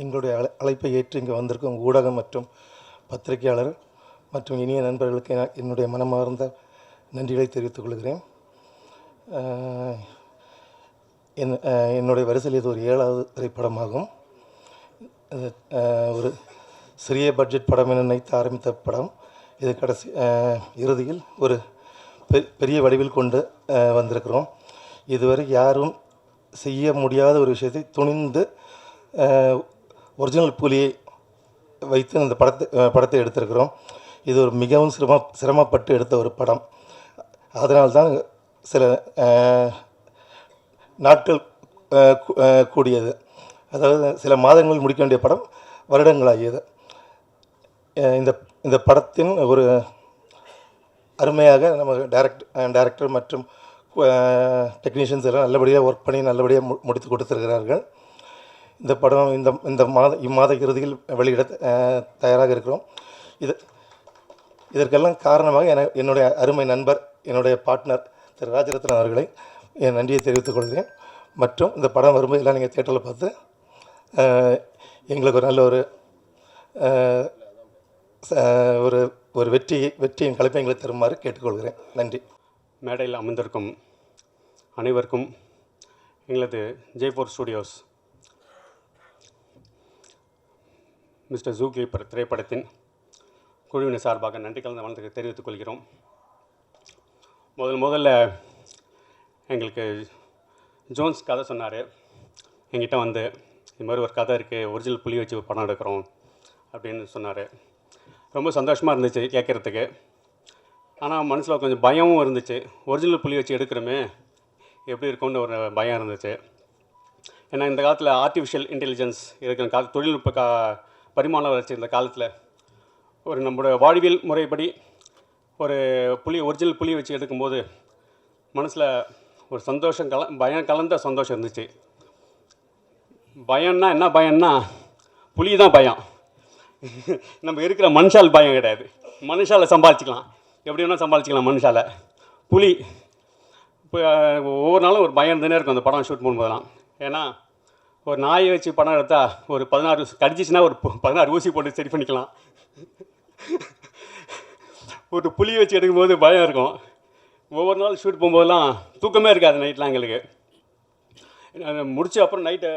எங்களுடைய அழைப்பை ஏற்று இங்கே வந்திருக்கும் ஊடகம் மற்றும் பத்திரிகையாளர் மற்றும் இனிய நண்பர்களுக்கு என்னுடைய மனமார்ந்த நன்றிகளை தெரிவித்துக் கொள்கிறேன். என்னுடைய வரிசையில் இது ஒரு 7வது திரைப்படமாகும். ஒரு சிறிய பட்ஜெட் படம் என நினைத்து ஆரம்பித்த படம் இது கடைசி இறுதியில் ஒரு பெரிய வடிவில் கொண்டு வந்திருக்கிறோம். இதுவரை யாரும் செய்ய முடியாத ஒரு விஷயத்தை துணிந்து ஒரிஜினல் புலியை வைத்து அந்த படத்தை எடுத்திருக்கிறோம். இது ஒரு மிகவும் சிரமப்பட்டு எடுத்த ஒரு படம். அதனால்தான் சில நாட்கள் கூடியது. அதாவது சில மாதங்கள் முடிக்க வேண்டிய படம் வருடங்களாகியது. இந்த படத்தின் ஒரு அருமையாக நம்ம டைரக்டர் மற்றும் டெக்னீஷியன்ஸ் எல்லாம் நல்லபடியாக ஒர்க் பண்ணி நல்லபடியாக முடித்து கொடுத்துருக்கிறார்கள். இந்த படம் இம்மாத இறுதியில் வெளியிட தயாராக இருக்கிறோம். இதற்கெல்லாம் காரணமாக என்னுடைய அருமை நண்பர், என்னுடைய பார்ட்னர் திரு ராஜரத்னம் அவர்களை என் நன்றியை தெரிவித்துக் கொள்கிறேன். மற்றும் இந்த படம் வரும்போது எல்லாம் நீங்கள் தியேட்டரில் பார்த்து எங்களுக்கு ஒரு நல்ல ஒரு வெற்றியின் கலைப்பை எங்களுக்கு தருமாறு கேட்டுக்கொள்கிறேன். நன்றி. மேடையில் அமர்ந்திருக்கும் அனைவருக்கும் எங்களது J4 studios mister zoo keeper திரைப்படத்தின் குழுவினர் சார்பாக நன்றி கலந்த வணக்கத்தை தெரிவித்துக் கொள்கிறோம். முதல்ல எங்களுக்கு ஜோன்ஸ் கதை சொன்னார். என்கிட்ட வந்து இது மாதிரி ஒரு கதை இருக்குது, ஒரிஜினல் புலி வச்சு ஒரு படம் எடுக்கிறோம் அப்படின்னு சொன்னார். ரொம்ப சந்தோஷமாக இருந்துச்சு கேட்குறதுக்கு. ஆனால் மனசில் கொஞ்சம் பயமும் இருந்துச்சு. ஒரிஜினல் புலி வச்சு எடுக்கிறோமே எப்படி இருக்கும்னு ஒரு பயம் இருந்துச்சு. ஏன்னா இந்த காலத்தில் ஆர்டிஃபிஷியல் இன்டெலிஜென்ஸ் இருக்கிற தொழில்நுட்ப பரிமாணம் வளர்ச்சி இந்த காலத்தில் ஒரு நம்மளோட வாழ்வியல் முறைப்படி ஒரு ஒரிஜினல் புலி வச்சு எடுக்கும்போது மனசில் ஒரு சந்தோஷம் பயம் கலந்த சந்தோஷம் இருந்துச்சு. பயம்னா என்ன பயம்னா புலி தான் பயம். நம்ம இருக்கிற மனுஷால் பயம் கிடையாது. மனுஷால் சம்பாதிச்சிக்கலாம், எப்படி வேணால் சம்பாதிச்சிக்கலாம் மனுஷால். புலி இப்போ ஒவ்வொரு நாளும் ஒரு பயம் இருந்தே இருக்கும் அந்த படம் ஷூட் பண்ணும்போதெல்லாம். ஏன்னா ஒரு நாயை வச்சு படம் எடுத்தால் ஒரு 16 கடிச்சிச்சுன்னா ஒரு 16 ஊசி போட்டு சரி பண்ணிக்கலாம். ஒரு புலியை வச்சு எடுக்கும்போது பயம் இருக்கும். ஒவ்வொரு நாள் ஷூட் போகும்போதெல்லாம் தூக்கமே இருக்காது நைட்லாம் எங்களுக்கு. முடிச்சு அப்புறம் நைட்டு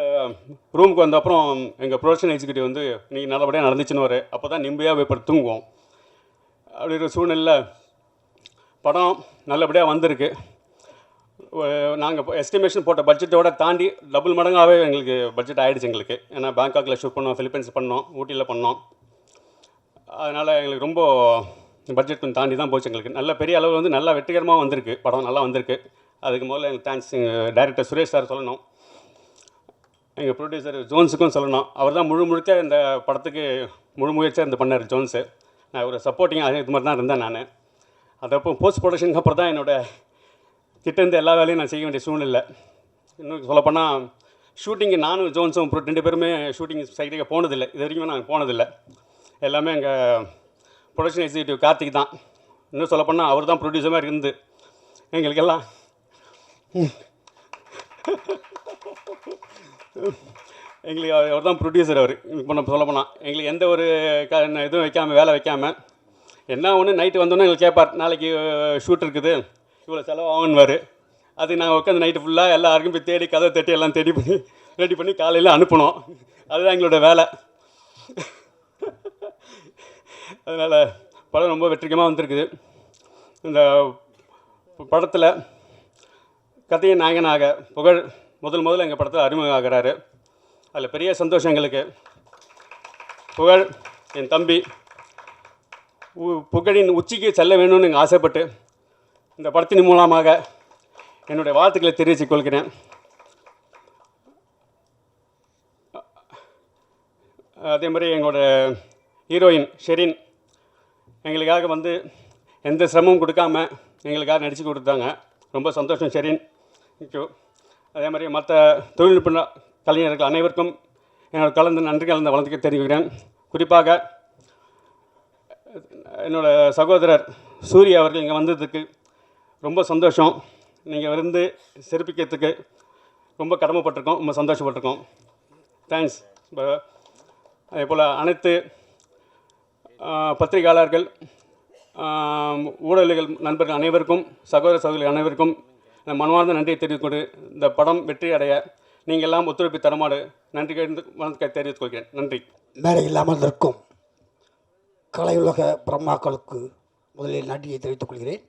ரூமுக்கு வந்த அப்புறம் எங்கள் ப்ரொடக்ஷன் எக்ஸிக்யூட்டிவ் வந்து நீங்கள் நல்லபடியாக நடந்துச்சுன்னு அப்போ தான் நிம்மதியாக போய் படுத்து தூங்குவோம். அப்படி ஒரு சூழ்நிலையில் படம் நல்லபடியாக வந்திருக்கு. நாங்கள் எஸ்டிமேஷன் போட்ட பட்ஜெட்டோட தாண்டி டபுள் மடங்காகவே எங்களுக்கு பட்ஜெட் ஆகிடுச்சு எங்களுக்கு. ஏன்னா பேங்காக்கில் ஷூட் பண்ணோம், ஃபிலிப்பைன்ஸ் பண்ணோம், ஊட்டியில் பண்ணோம். அதனால் எங்களுக்கு ரொம்ப பட்ஜெட் கொஞ்சம் தாண்டி தான் போச்சு எங்களுக்கு. நல்ல பெரிய அளவில் வந்து நல்லா வெற்றிகரமாக வந்திருக்கு படம், நல்லா வந்திருக்கு. அதுக்கு முதல்ல எங்களுக்கு தேங்க்ஸ் எங்கள் டைரக்டர் சுரேஷ் சார் சொல்லணும், எங்கள் ப்ரொடியூசர் ஜோன்ஸுக்கும் சொல்லணும். அவர் தான் முழுக்க இந்த படத்துக்கு முழு முயற்சியாக இருந்து பண்ணார் ஜோன்ஸு. நான் ஒரு சப்போர்ட்டிங்காக இது மாதிரி தான் இருந்தேன் நான். அதப்போ போஸ்ட் ப்ரொடக்ஷனுக்கு அப்புறம் தான் என்னோடய கிட்டேருந்து எல்லா வேலையும் நான் செய்ய வேண்டிய சூழ்நிலை. இன்னும் சொல்லப்போனால் ஷூட்டிங்கு நானும் ஜோன்ஸும் 2 பேருமே ஷூட்டிங் சைட்டுக்கு போனதில்லை. இது வரைக்கும் நாங்கள் போனதில்லை. எல்லாமே எங்கள் ப்ரொடக்ஷன் எக்ஸிக்யூட்டிவ் கார்த்திக் தான். இன்னும் சொல்லப்போனால் அவர் தான் ப்ரொடியூசராக இருந்து எங்களுக்கெல்லாம் எங்களுக்கு அவர் தான் ப்ரொடியூசர். அவர் இப்போ நம்ம சொல்லப்போனால் எங்களுக்கு எந்த ஒரு இதுவும் வேலை வைக்காமல் என்ன ஒன்று நைட்டு வந்தோன்னே எங்களுக்கு கேட்பார், நாளைக்கு ஷூட் இருக்குது இவ்வளோ செலவு ஆகுன்னுவார். அது நாங்கள் உட்காந்து நைட்டு ஃபுல்லாக எல்லாருக்கும் போய் தேடி கதை தட்டி எல்லாம் ரெடி பண்ணி காலையில் அனுப்பணும். அதுதான் எங்களோட வேலை. அதனால் படம் ரொம்ப வெற்றிகரமாக வந்திருக்குது. இந்த படத்தில் கதையின் நாயகனாக புகழ் முதல்ல எங்கள் படத்தில் அறிமுகம் ஆகிறாரு. அதில் பெரிய சந்தோஷம் எங்களுக்கு. புகழ் என் தம்பி புகழின் உச்சிக்கு செல்ல வேணும்னு எங்கள் ஆசைப்பட்டு இந்த படத்தின் மூலமாக என்னுடைய வாழ்த்துக்களை தெரிவித்துக் கொள்கிறேன். அதே மாதிரி எங்களோட ஹீரோயின் ஷெரின் எங்களுக்காக வந்து எந்த சிரமமும் கொடுக்காம எங்களுக்காக நடித்து கொடுத்தாங்க. ரொம்ப சந்தோஷம் ஷெரின், தேங்க்யூ. அதே மாதிரி மற்ற தொழில்நுட்ப கலைஞர்கள் அனைவருக்கும் என்னோட நன்றி கலந்த வளர்த்துக்க தெரிவிக்கிறேன். குறிப்பாக என்னோடய சகோதரர் சூரிய அவர்கள் இங்கே வந்ததுக்கு ரொம்ப சந்தோஷம். நீங்கள் வந்து சிறப்பிக்கிறதுக்கு ரொம்ப கடமைப்பட்டிருக்கோம், ரொம்ப சந்தோஷப்பட்டிருக்கோம். தேங்க்ஸ். அதே போல் அனைத்து பத்திரிகையாளர்கள், ஊடகங்கள் நண்பர்கள் அனைவருக்கும், சகோதர சகோதரிகள் அனைவருக்கும் மனமார்ந்த நன்றியை தெரிவித்துக் கொண்டு இந்த படம் வெற்றி அடைய நீங்கள் எல்லாம் ஒத்துழைப்பு தருமாறு நன்றி வணக்கத்தை தெரிவித்துக் கொள்கிறேன். நன்றி. மேடையில் அமர்ந்திருக்கும் கலையுலக பிரம்மாக்களுக்கு முதலில் நன்றியை தெரிவித்துக் கொள்கிறேன்.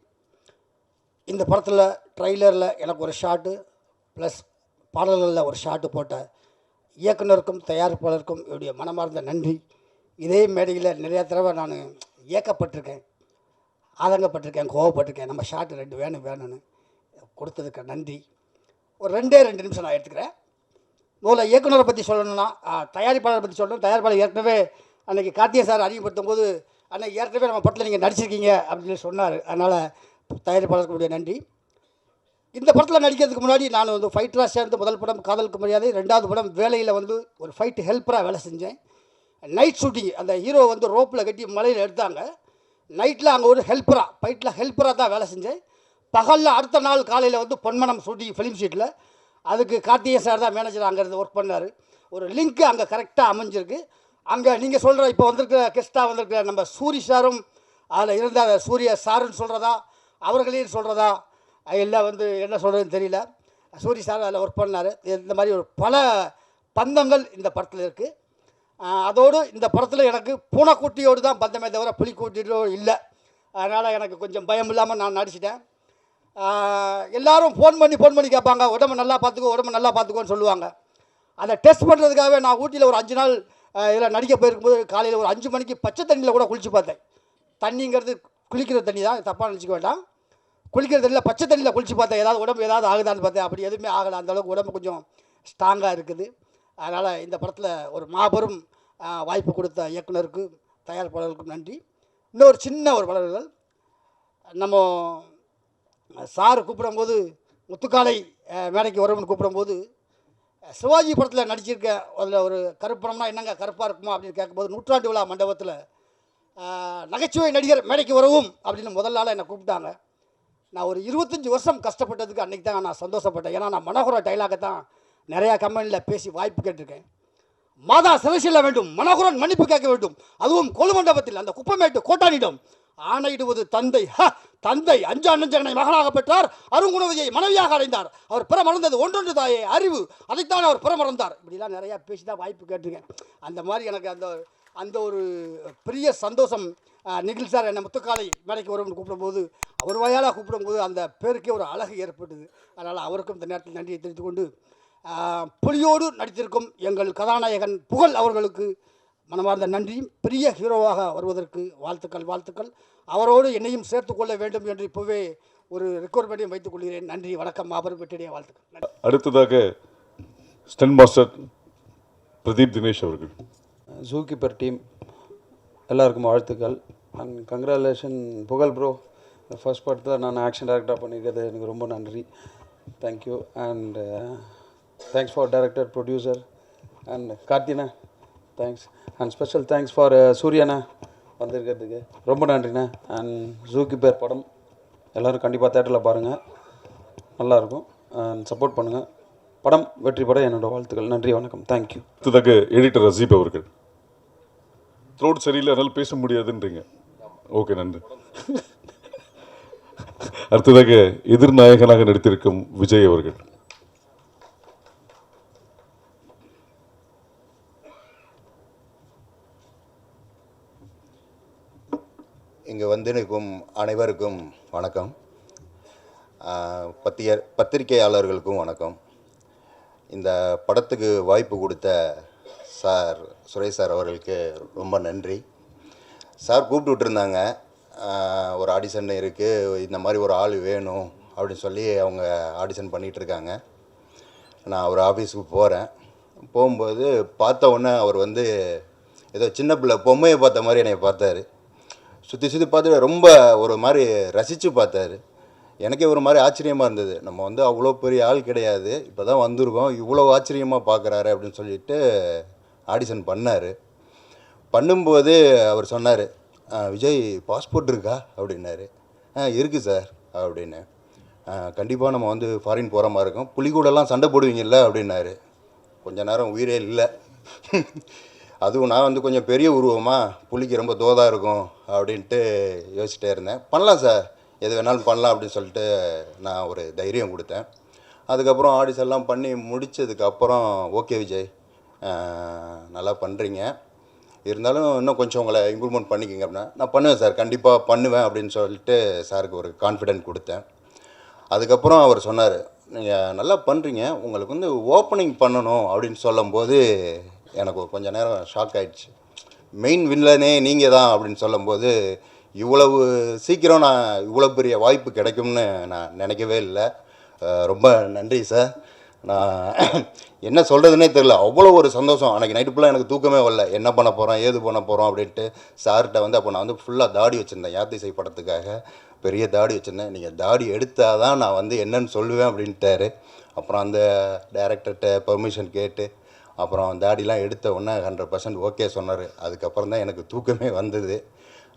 இந்த படத்தில் ட்ரைலரில் எனக்கு ஒரு ஷாட்டு ப்ளஸ் பாடல்களில் ஒரு ஷாட்டு போட்ட இயக்குனருக்கும் தயாரிப்பாளருக்கும் என்னுடைய மனமார்ந்த நன்றி. இதே மேடையில் நிறையா தடவை நான் ஏக்கப்பட்டிருக்கேன், ஆதங்கப்பட்டிருக்கேன், கோவப்பட்டிருக்கேன். நம்ம ஷாட்டு 2 வேணும்னு கொடுத்ததுக்கு நன்றி. ஒரு 2 நிமிஷம் நான் எடுத்துக்கிறேன். முதல்ல இயக்குனரை பற்றி சொல்லணும்னா, தயாரிப்பாளரை பற்றி சொல்லணும். தயாரிப்பாளர் ஏற்கனவே அன்றைக்கி கார்த்திகை சார் அறிமுகப்படுத்தும் போது அன்றைக்கி ஏற்கனவே நம்ம படத்தில் நீங்கள் நடிச்சிருக்கீங்க அப்படின்னு சொல்லி சொன்னார். அதனால் தயாரிப்பாளருக்கு நன்றி. இந்த படத்தில் நடிக்கிறதுக்கு முன்னாடி நான் வந்து ஃபைட்டராக சேர்ந்து முதல் படம் காதலுக்கு மரியாதை, 2வது படம் வேலையில் வந்து ஒரு ஃபைட்டு ஹெல்ப்பராக வேலை செஞ்சேன். நைட் ஷூட்டிங், அந்த ஹீரோ வந்து ரோப்பில் கட்டி மலையில் எடுத்தாங்க. நைட்டில் அங்கே ஒரு ஃபைட்டில் ஹெல்ப்பராக தான் வேலை செஞ்சேன். பகலில் அடுத்த நாள் காலையில் வந்து பொன்மனம் ஷூட்டிங் ஃபிலிம் ஷீட்டில். அதுக்கு கார்த்திகை சார் தான் மேனேஜர் அங்கேருந்து ஒர்க் பண்ணார். ஒரு லிங்க்கு அங்கே கரெக்டாக அமைஞ்சிருக்கு. அங்கே நீங்கள் சொல்கிற இப்போ வந்திருக்கிற கெஸ்ட்டாக வந்திருக்கிற நம்ம சூரி சாரும் அதில் இருந்த சூரிய சாருன்னு சொல்கிறதா அவர்களையும் சொல்கிறதா எல்லாம் வந்து என்ன சொல்கிறதுன்னு தெரியல. சூரி சார் அதில் ஒர்க் பண்ணார். இந்த மாதிரி ஒரு பல பந்தங்கள் இந்த படத்தில் இருக்குது. அதோடு இந்த படத்தில் எனக்கு பூனைக்குட்டியோடு தான் பந்தமே தவிர புலிக்குட்டியோடு இல்லை. அதனால் எனக்கு கொஞ்சம் பயம் இல்லாமல் நான் நடிச்சிட்டேன். எல்லோரும் ஃபோன் பண்ணி கேட்பாங்க, உடம்பு நல்லா பார்த்துக்கோன்னு சொல்லுவாங்க. அதை டெஸ்ட் பண்ணுறதுக்காகவே நான் ஊட்டியில் ஒரு 5 நாள் இதில் நடிக்க போயிருக்கும்போது காலையில் ஒரு 5 மணிக்கு பச்சை தண்ணியில் கூட குளித்து பார்த்தேன். தண்ணிங்கிறது குளிக்கிற தண்ணி தான், தப்பாக நினச்சிக்க வேண்டாம். குளிக்கிற தண்ணியில் பச்சை தண்ணியில் குளித்து பார்த்தேன். உடம்பு ஏதாவது ஆகுதான்னு பார்த்தேன். அப்படி எதுவுமே ஆகலை. அந்தளவுக்கு உடம்பு கொஞ்சம் ஸ்ட்ராங்காக இருக்குது. அதனால் இந்த படத்தில் ஒரு மாபெரும் வாய்ப்பு கொடுத்த இயக்குனருக்கு தயாரிப்பாளர்களுக்கும் நன்றி. இன்னொரு சின்ன ஒரு வளர்கள், நம்ம சார் கூப்பிடும்போது முத்துக்காலை மேடைக்கு வரும்னு கூப்பிடும்போது சிவாஜி படத்தில் நடிச்சிருக்கேன். அதில் ஒரு கருப்பணம்னா என்னங்க கருப்பாக இருக்குமா அப்படின்னு கேட்கும்போது 100ஆண்டு விழா மண்டபத்தில் நகைச்சுவை நடிகர் மேடைக்கு வரவும் அப்படின்னு முதல் நாளாக என்னை கூப்பிட்டாங்க. நான் ஒரு 25 வருஷம் கஷ்டப்பட்டதுக்கு அன்றைக்கி தான் நான் சந்தோஷப்பட்டேன். ஏன்னா நான் மனோகர டைலாகை தான் நிறையா கம்பெனியில் பேசி வாய்ப்பு கேட்டிருக்கேன். மாதா சிறைசெல்ல வேண்டும், மனோகரன் மன்னிப்பு கேட்க வேண்டும், அதுவும் கொலுமண்டபத்தில் அந்த குப்பமேட்டு கோட்டானிடம் ஆணையிடுவது தந்தை. தந்தை அஞ்சானஞ்சகனை மகனாக பெற்றார், அருங்குணவியை மனைவியாக அடைந்தார். அவர் பிற மறந்தது ஒன்றொன்று தாயே அறிவு, அதைத்தான் அவர் பிற மறந்தார். இப்படிலாம் நிறையா பேசி தான் வாய்ப்பு கேட்டிருக்கேன். அந்த மாதிரி எனக்கு அந்த ஒரு பெரிய சந்தோஷம். நிகில் சார் என்னை முத்துக்காலை மேடைக்கு வரும்னு கூப்பிடும்போது, அவர் வாயால் கூப்பிடும்போது அந்த பேருக்கே ஒரு அழகு ஏற்பட்டது. அதனால் அவருக்கும் இந்த நேரத்தில் நன்றியை தெரிவித்துக் கொண்டு, புலியோடு நடித்திருக்கும் எங்கள் கதாநாயகன் புகழ் அவர்களுக்கு மனமார்ந்த நன்றியும், பெரிய ஹீரோவாக வருவதற்கு வாழ்த்துக்கள். அவரோடு என்னையும் சேர்த்து கொள்ள வேண்டும் என்று இப்போவே ஒரு ரெக்வயர்மெண்ட்டையும் வைத்துக் கொள்கிறேன். நன்றி, வணக்கம், மாபெரும் வெற்றிடைய வாழ்த்துக்கள். அடுத்ததாக ஸ்டன் மாஸ்டர் பிரதீப் தினேஷ் அவர்கள். ஜூகீப்பர் டீம் எல்லாருக்கும் வாழ்த்துக்கள் and congratulation Pugazh bro. First படத்தில் நான் ஆக்ஷன் டைரக்டராக பண்ணியிருக்கிறது எனக்கு ரொம்ப நன்றி. Thank you and thanks for director, producer and கார்த்தினா, thanks and special thanks for சூர்யாண்ணா வந்திருக்கிறதுக்கு ரொம்ப நன்றிண்ணா. அண்ட் ஜூகீப்பர் படம் எல்லோரும் கண்டிப்பாக தேட்டரில் பாருங்கள், நல்லாயிருக்கும். அண்ட் சப்போர்ட் பண்ணுங்கள். படம் வெற்றி பெற என்னோடய வாழ்த்துக்கள். நன்றி, வணக்கம், தேங்க்யூ. அடுத்ததாக எடிட்டர் ரசீப் அவர்கள். த்ரோட் சரியில்லை, அதனால் பேச முடியாதுன்றீங்க. ஓகே, நன்றி. அடுத்ததாக எதிர்நாயகனாக நடித்திருக்கும் விஜய் அவர்கள். இங்கே வந்திருக்கும் அனைவருக்கும் வணக்கம். பத்திரிகையாளர்களுக்கும் வணக்கம். இந்த படத்துக்கு வாய்ப்பு கொடுத்த சார் சுரேஷ் சார் அவர்களுக்கு ரொம்ப நன்றி. சார் கூப்பிட்டு விட்டுருந்தாங்க, ஒரு ஆடிஷன் இருக்குது, இந்த மாதிரி ஒரு ஆள் வேணும் அப்படின்னு சொல்லி அவங்க ஆடிஷன் பண்ணிகிட்ருக்காங்க. நான் அவர் ஆஃபீஸுக்கு போகிறேன். போகும்போது பார்த்த உடனே அவர் வந்து ஏதோ சின்ன பிள்ளை பொம்மையை பார்த்த மாதிரி என்னை பார்த்தாரு. சுற்றி பார்த்துட்டு ரொம்ப ஒரு மாதிரி ரசித்து பார்த்தாரு. எனக்கே ஒரு மாதிரி ஆச்சரியமாக இருந்தது. நம்ம வந்து அவ்வளோ பெரிய ஆள் கிடையாது, இப்போ தான் வந்திருக்கோம், இவ்வளோ ஆச்சரியமாக பார்க்குறாரு அப்படின்னு சொல்லிட்டு ஆடிஷன் பண்ணார். பண்ணும்போது அவர் சொன்னார், விஜய் பாஸ்போர்ட் இருக்கா அப்படின்னாரு. இருக்குது சார் அப்படின்னு. கண்டிப்பாக நம்ம வந்து ஃபாரின் போகிற மாதிரி இருக்கும், புலிகூடெல்லாம் சண்டை போடுவீங்கல்ல அப்படின்னாரு. கொஞ்ச நேரம் உயிரே இல்லை. அதுவும் நான் வந்து கொஞ்சம் பெரிய உருவமாக புலிக்கு ரொம்ப தோதா இருக்கும் அப்படின்ட்டு யோசிச்சிட்டே இருந்தேன். பண்ணலாம் சார், எது வேணாலும் பண்ணலாம் அப்படின்னு சொல்லிட்டு நான் ஒரு தைரியம் கொடுத்தேன். அதுக்கப்புறம் ஆடிஷன்லாம் பண்ணி முடித்ததுக்கப்புறம் ஓகே விஜய், நல்லா பண்ணுறீங்க, இருந்தாலும் இன்னும் கொஞ்சம் உங்களை இம்ப்ரூவ்மெண்ட் பண்ணிக்கிங்க அப்படின்னா, நான் பண்ணுவேன் சார், கண்டிப்பாக பண்ணுவேன் அப்படின்னு சொல்லிட்டு சாருக்கு ஒரு கான்ஃபிடென்ட் கொடுத்தேன். அதுக்கப்புறம் அவர் சொன்னார், நீங்கள் நல்லா பண்ணுறீங்க, உங்களுக்கு வந்து ஓப்பனிங் பண்ணணும் அப்படின்னு சொல்லும்போது எனக்கு கொஞ்சம் நேரம் ஷாக் ஆகிடுச்சு. மெயின் வில்லனே நீங்கள் தான் அப்படின்னு சொல்லும்போது இவ்வளவு சீக்கிரம் நான் இவ்வளோ பெரிய வாய்ப்பு கிடைக்கும்னு நான் நினைக்கவே இல்லை. ரொம்ப நன்றி சார். நான் என்ன சொல்கிறதுனே தெரில, அவ்வளோ ஒரு சந்தோஷம். அன்றைக்கி நைட்டு ஃபுல்லாக எனக்கு தூக்கமே வரல, என்ன பண்ண போகிறோம் ஏது பண்ண போகிறோம் அப்படின்ட்டு. சார்கிட்ட வந்து அப்போ நான் வந்து ஃபுல்லாக தாடி வச்சுருந்தேன், யாத்திசை படத்துக்காக பெரிய தாடி வச்சுருந்தேன். நீங்கள் தாடி எடுத்தால் தான் நான் வந்து என்னன்னு சொல்லுவேன் அப்படின்ட்டாரு. அப்புறம் அந்த டைரக்டர்கிட்ட பெர்மிஷன் கேட்டு அப்புறம் தாடிலாம் எடுத்த உடனே 100% ஓகே சொன்னார். அதுக்கப்புறம் தான் எனக்கு தூக்கமே வந்தது.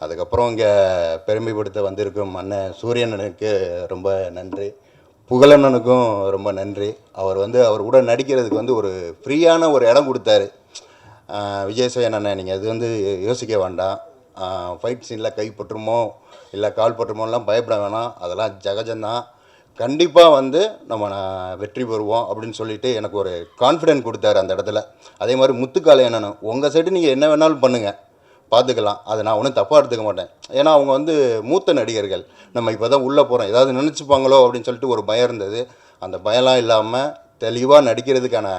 அதுக்கப்புறம் இங்கே பெருமைப்படுத்த வந்திருக்கும் அண்ணன் சூரியனனுக்கு ரொம்ப நன்றி, புகழண்ணனுக்கும் ரொம்ப நன்றி. அவர் வந்து அவர் கூட நடிக்கிறதுக்கு வந்து ஒரு ஃப்ரீயான ஒரு இடம் கொடுத்தாரு. விஜயசேகரன் அண்ணன், நீங்கள் அது வந்து யோசிக்க வேண்டாம், ஃபைட் சீனில் கைப்பற்றுமோ இல்லை கால் பற்றுமோலாம் பயப்பட வேணாம், அதெல்லாம் ஜகஜந்தான், கண்டிப்பாக வந்து நம்ம வெற்றி பெறுவோம் அப்படின்னு சொல்லிட்டு எனக்கு ஒரு கான்ஃபிடென்ட் கொடுத்தாரு அந்த இடத்துல. அதே மாதிரி முத்துக்காலை அண்ணனும், உங்கள் சைடு நீங்கள் என்ன வேணாலும் பண்ணுங்கள், பார்த்துக்கலாம், அதை நான் ஒன்றும் தப்பாக எடுத்துக்க மாட்டேன். ஏன்னா அவங்க வந்து மூத்த நடிகர்கள், நம்ம இப்போ தான் உள்ளே போகிறோம், ஏதாவது நினச்சிப்பாங்களோ அப்படின்னு சொல்லிட்டு ஒரு பயம் இருந்தது. அந்த பயம்லாம் இல்லாமல் தெளிவாக நடிக்கிறதுக்கான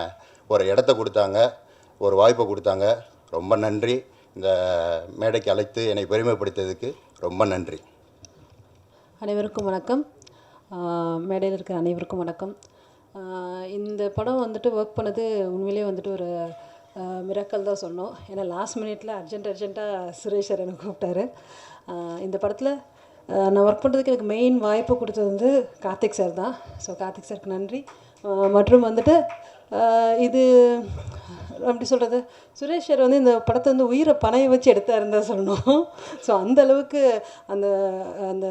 ஒரு இடத்த கொடுத்தாங்க, ஒரு வாய்ப்பை கொடுத்தாங்க. ரொம்ப நன்றி. இந்த மேடைக்கு அழைத்து என்னை பெருமைப்படுத்தியதுக்கு ரொம்ப நன்றி. அனைவருக்கும் வணக்கம். மேடையில் இருக்கிற அனைவருக்கும் வணக்கம். இந்த படம் வந்துட்டு ஒர்க் பண்ணது உண்மையிலே வந்துட்டு ஒரு மிராக்கல் தான் சொன்னோம். ஏன்னா லாஸ்ட் மினிட்ல அர்ஜென்ட்டாக சுரேஷ் சார் எனக்கு கூப்பிட்டாரு. இந்த படத்தில் நான் ஒர்க் பண்ணுறதுக்கு எனக்கு மெயின் வாய்ப்பு கொடுத்தது வந்து கார்த்திக் சார் தான். ஸோ கார்த்திக் சாருக்கு நன்றி. மற்றும் வந்துட்டு இது அப்படி சொல்கிறது, சுரேஷ் சார் வந்து இந்த படத்தை வந்து உயிரை பணைய வச்சு எடுத்தாருன்னு தான் சொல்லணும். ஸோ அந்த அளவுக்கு அந்த அந்த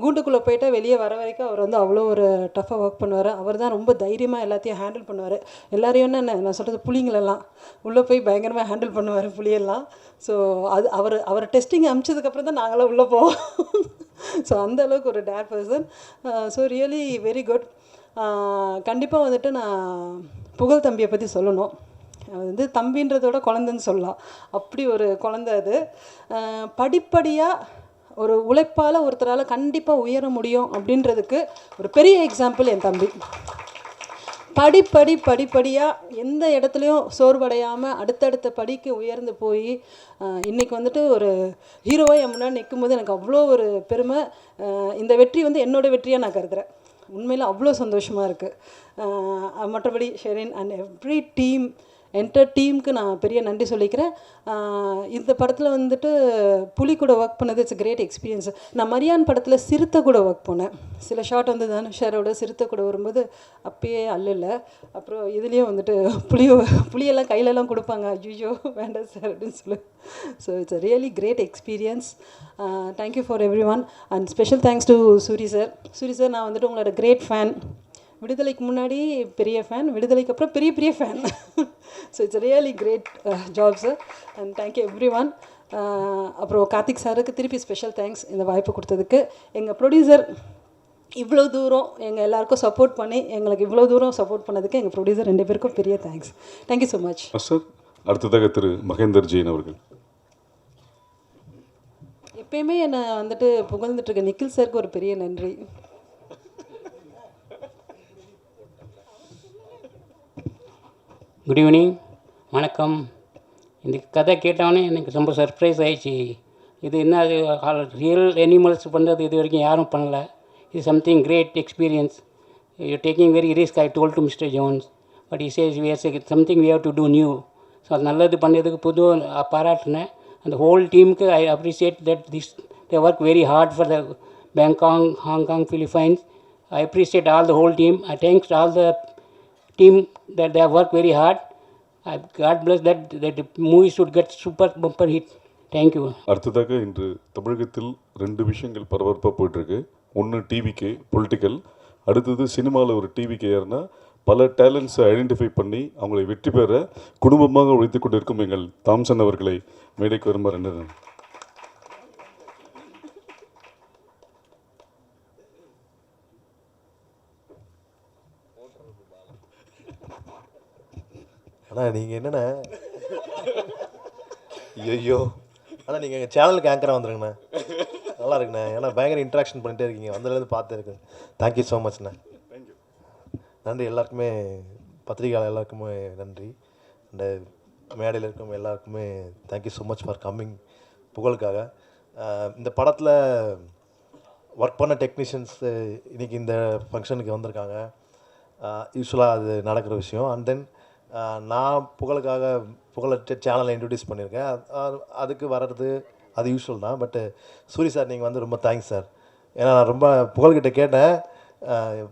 கூண்டுக்குள்ளே போயிட்டா வெளியே வர வரைக்கும் அவர் வந்து அவ்வளோ ஒரு டஃப்பாக ஒர்க் பண்ணுவார். அவர் தான் ரொம்ப தைரியமாக எல்லாத்தையும் ஹேண்டில் பண்ணுவார். எல்லாரையும் என்ன நான் சொல்கிறது, புலிங்களெல்லாம் உள்ளே போய் பயங்கரமாக ஹேண்டில் பண்ணுவார் புலியெல்லாம். ஸோ அது அவர் டெஸ்டிங் அமிச்சதுக்கப்புறம் தான் நாங்களாம் உள்ளே போவோம். ஸோ அந்த அளவுக்கு ஒரு dare person. So really very good. கண்டிப்பாக வந்துட்டு நான் புகழ் தம்பியை பற்றி சொல்லணும். அது வந்து தம்பின்றதோட குழந்தைன்னு சொல்லலாம், அப்படி ஒரு குழந்தை அது. படிப்படியாக ஒரு உழைப்பால் ஒருத்தரால் கண்டிப்பாக உயர முடியும் அப்படின்றதுக்கு ஒரு பெரிய எக்ஸாம்பிள் என் தம்பி. படிப்படியாக எந்த இடத்துலையும் சோர்வடையாமல் அடுத்தடுத்த படிக்கு உயர்ந்து போய் இன்றைக்கி வந்துட்டு ஒரு ஹீரோவாக என் முன்னாடி நிற்கும்போது எனக்கு அவ்வளோ ஒரு பெருமை. இந்த வெற்றி வந்து என்னோடய வெற்றியாக நான் கருதுகிறேன். உண்மையில் அவ்வளோ சந்தோஷமாக இருக்குது. மற்றபடி Sherin and every team, enter டீமுக்கு நான் பெரிய நன்றி சொல்லிக்கிறேன். இந்த படத்தில் வந்துட்டு புலி கூட ஒர்க் பண்ணது இட்ஸ் கிரேட் எக்ஸ்பீரியன்ஸ். நான் மரியான் படத்தில் சிறுத்தை கூட ஒர்க் பண்ணேன். சில ஷாட் வந்து தனுஷரோட சிறுத்தை கூட வரும்போது அப்பயே அல்லல. அப்புறம் இதுலேயும் வந்துட்டு புளியெல்லாம் கையிலலாம் கொடுப்பாங்க, ஐயோ வேண்டாம் சார் அப்படின்னு சொல்லி. So it's a really great experience. Thank you for everyone and special thanks to Soori sir. Soori sir, நான் வந்துட்டு உங்களோட கிரேட் ஃபேன். விடுதலைக்கு முன்னாடி பெரிய ஃபேன், விடுதலைக்கு அப்புறம் பெரிய fan. So it's really great job sir and thank you everyone. அப்புறம் கார்த்திக் சாருக்கு திருப்பி ஸ்பெஷல் தேங்க்ஸ் இந்த வாய்ப்பு கொடுத்ததுக்கு. எங்கள் ப்ரொடியூசர் இவ்வளோ தூரம் எங்கள் எல்லாருக்கும் சப்போர்ட் பண்ணி எங்களுக்கு இவ்வளோ தூரம் சப்போர்ட் பண்ணதுக்கு எங்கள் ப்ரொடியூசர் 2 பேருக்கும் பெரிய thanks. Thank you so much sir. அடுத்ததாக திரு மகேந்தர் ஜெயின் அவர்கள். எப்பயுமே என்னை வந்துட்டு புகழ்ந்துட்டுருக்க நிக்கில் சாருக்கு ஒரு பெரிய நன்றி. குட் ஈவினிங், வணக்கம். இந்த கதை கேட்டவொடனே எனக்கு ரொம்ப சர்ப்ரைஸ் ஆகிடுச்சு. இது என்ன, அது ரியல் அனிமல்ஸ் பண்ணுறது இது வரைக்கும் யாரும் பண்ணலை. இது something great experience. You taking very risk. I told to mister Jones, but he says we are something we have to do new. So அது நல்லது பண்ணதுக்கு புது பாராட்டினேன். அந்த ஹோல் டீமுக்கு I appreciate that they work very hard for the Bangkok, Hong Kong, Philippines. I appreciate all the whole team. I thanks all the team that they have worked very hard. God bless that movie should get super bumper hit. Thank you. அடுத்ததாக இன்று தமிழகத்தில் 2 விஷயங்கள் பரபரப்பாக போயிட்டுருக்கு. ஒன்று டிவிக்கு political, அடுத்தது சினிமாவில் ஒரு டிவிக்கு ஏறுனா பல டேலண்ட்ஸை ஐடென்டிஃபை பண்ணி அவங்களை வெற்றி பெற குடும்பமாக உழைத்து கொண்டிருக்கும் எங்கள் தாம்சன் அவர்களை மேடைக்கு வருமாறு என்ன ஆனால் நீங்கள் என்னென்ன ஐயோ ஆனால் நீங்கள் எங்கள் சேனலுக்கு ஆங்கராக வந்துருங்கண்ணா. நல்லா இருக்குண்ணே. ஏன்னா பயங்கர இன்ட்ராக்ஷன் பண்ணிகிட்டே இருக்கீங்க. வந்ததுலேருந்து பார்த்து இருக்கு. தேங்க்யூ ஸோ மச்ண்ணே. நன்றி எல்லாருக்குமே, பத்திரிகையாளர் எல்லாருக்குமே நன்றி. இந்த மேடையில் இருக்கும் எல்லாருக்குமே thank you so much for coming புகழுக்காக. இந்த படத்தில் ஒர்க் பண்ண டெக்னீஷியன்ஸு இன்றைக்கி இந்த ஃபங்க்ஷனுக்கு வந்திருக்காங்க. யூஸ்வலாக அது நடக்கிற விஷயம். அண்ட் தென் நான் புகழுக்காக புகழ சேனலை இன்ட்ரடியூஸ் பண்ணியிருக்கேன். அதுக்கு வர்றது அது யூஸ்வல் தான். பட்டு சூரி சார் நீங்கள் வந்து ரொம்ப தேங்க்ஸ் சார். ஏன்னா நான் ரொம்ப புகழ்கிட்ட கேட்டேன்,